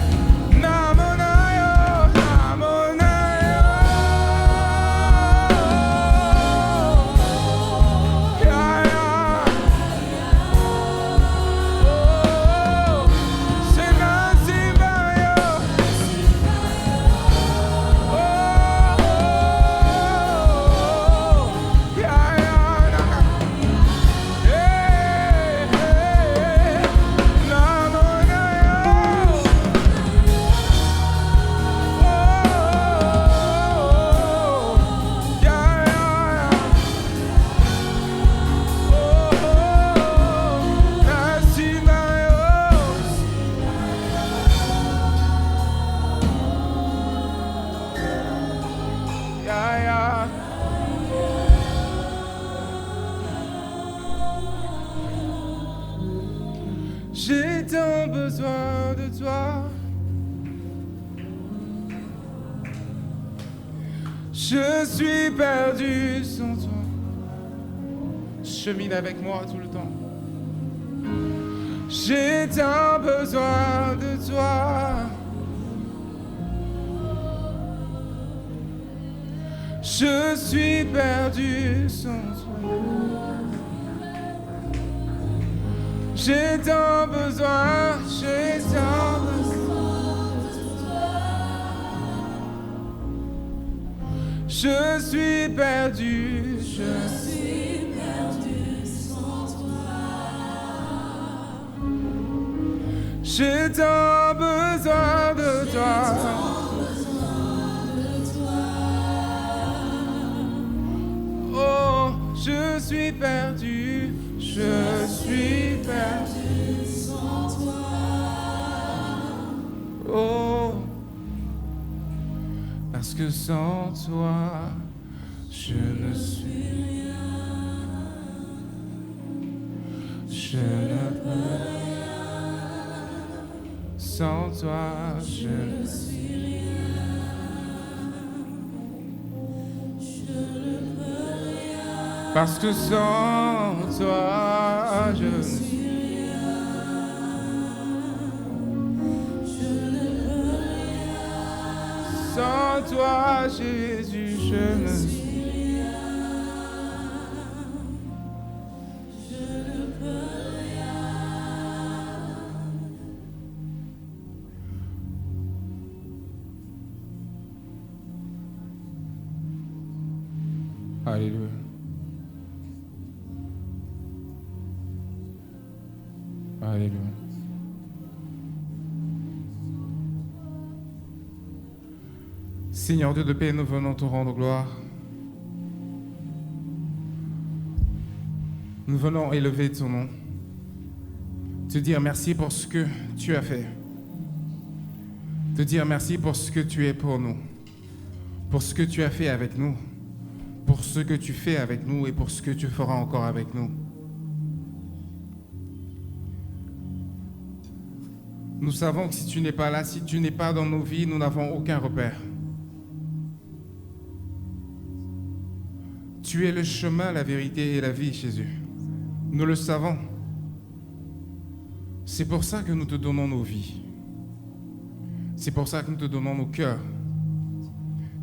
namona yo, namona yo. Yeah, yeah. Oh. Say nasimba yo. Oh. Yeah, yeah. Hey, hey. Namona yo. J'ai tant besoin de toi. Je suis perdu sans toi. Chemine avec moi tout le temps. J'ai tant besoin de toi. Je suis perdu sans toi. J'ai tant besoin, j'ai tant besoin de toi. Je suis perdu, je suis perdu sans toi. J'ai tant besoin de toi. Oh, je suis perdu, je suis perdu sans toi. Oh, parce que sans toi, je ne suis rien. Je ne peux rien. Sans toi, je ne suis rien. Je ne peux rien. Parce que sans toi, je ne suis rien. Je ne peux rien. Sans toi, Jésus, je ne suis rien. Alléluia. Alléluia. Seigneur Dieu de paix, nous venons te rendre gloire. Nous venons élever ton nom. Te dire merci pour ce que tu as fait. Te dire merci pour ce que tu es pour nous. Pour ce que tu as fait avec nous. Pour ce que tu fais avec nous et pour ce que tu feras encore avec nous. Nous savons que si tu n'es pas là, si tu n'es pas dans nos vies, nous n'avons aucun repère. Tu es le chemin, la vérité et la vie, Jésus. Nous le savons. C'est pour ça que nous te donnons nos vies. C'est pour ça que nous te donnons nos cœurs.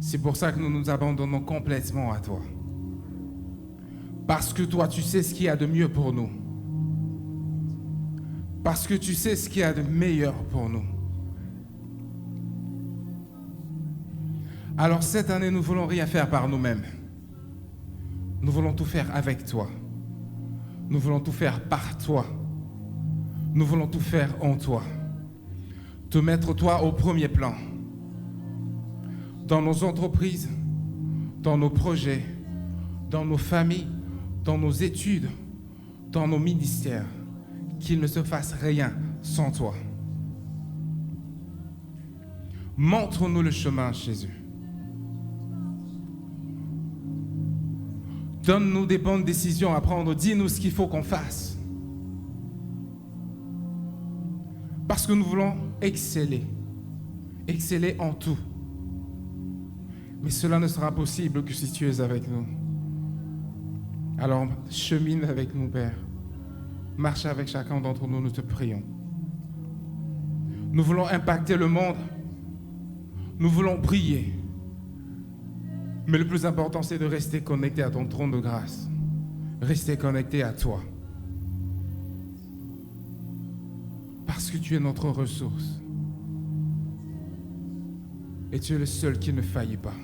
C'est pour ça que nous nous abandonnons complètement à toi. Parce que toi, tu sais ce qu'il y a de mieux pour nous. Parce que tu sais ce qu'il y a de meilleur pour nous. Alors cette année, nous ne voulons rien faire par nous-mêmes. Nous voulons tout faire avec toi. Nous voulons tout faire par toi. Nous voulons tout faire en toi. Te mettre toi au premier plan. Dans nos entreprises, dans nos projets, dans nos familles, dans nos études, dans nos ministères. Qu'il ne se fasse rien sans toi. Montre-nous le chemin, Jésus. Donne-nous des bonnes décisions à prendre. Dis-nous ce qu'il faut qu'on fasse. Parce que nous voulons exceller. Exceller en tout. Mais cela ne sera possible que si tu es avec nous. Alors, chemine avec nous, Père. Marche avec chacun d'entre nous, nous te prions. Nous voulons impacter le monde. Nous voulons prier. Mais le plus important, c'est de rester connecté à ton trône de grâce. Rester connecté à toi. Parce que tu es notre ressource. Et tu es le seul qui ne faillit pas.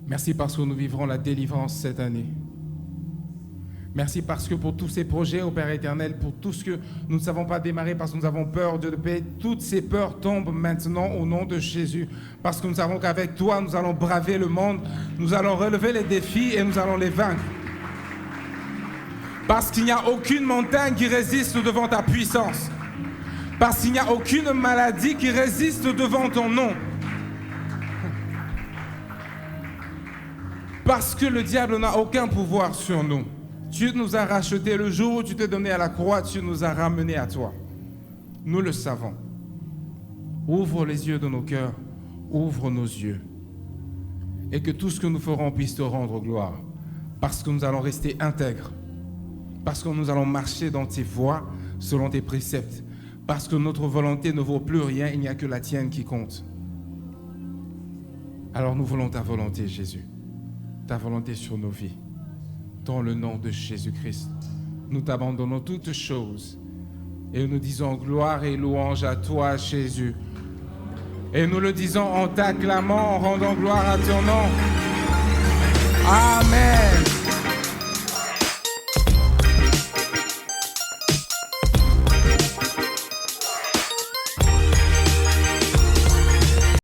Merci parce que nous vivrons la délivrance cette année. Merci parce que pour tous ces projets, ô Père éternel, pour tout ce que nous ne savons pas démarrer parce que nous avons peur, Dieu de paix, toutes ces peurs tombent maintenant au nom de Jésus. Parce que nous savons qu'avec toi, nous allons braver le monde, nous allons relever les défis et nous allons les vaincre. Parce qu'il n'y a aucune montagne qui résiste devant ta puissance. Parce qu'il n'y a aucune maladie qui résiste devant ton nom. Parce que le diable n'a aucun pouvoir sur nous. Tu nous as rachetés le jour où tu t'es donné à la croix, tu nous as ramenés à toi. Nous le savons. Ouvre les yeux de nos cœurs, ouvre nos yeux. Et que tout ce que nous ferons puisse te rendre gloire. Parce que nous allons rester intègres. Parce que nous allons marcher dans tes voies, selon tes préceptes. Parce que notre volonté ne vaut plus rien, il n'y a que la tienne qui compte. Alors nous voulons ta volonté, Jésus. Ta volonté sur nos vies. Dans le nom de Jésus-Christ, nous t'abandonnons toutes choses et nous disons gloire et louange à toi, Jésus. Et nous le disons en t'acclamant, en rendant gloire à ton nom. Amen.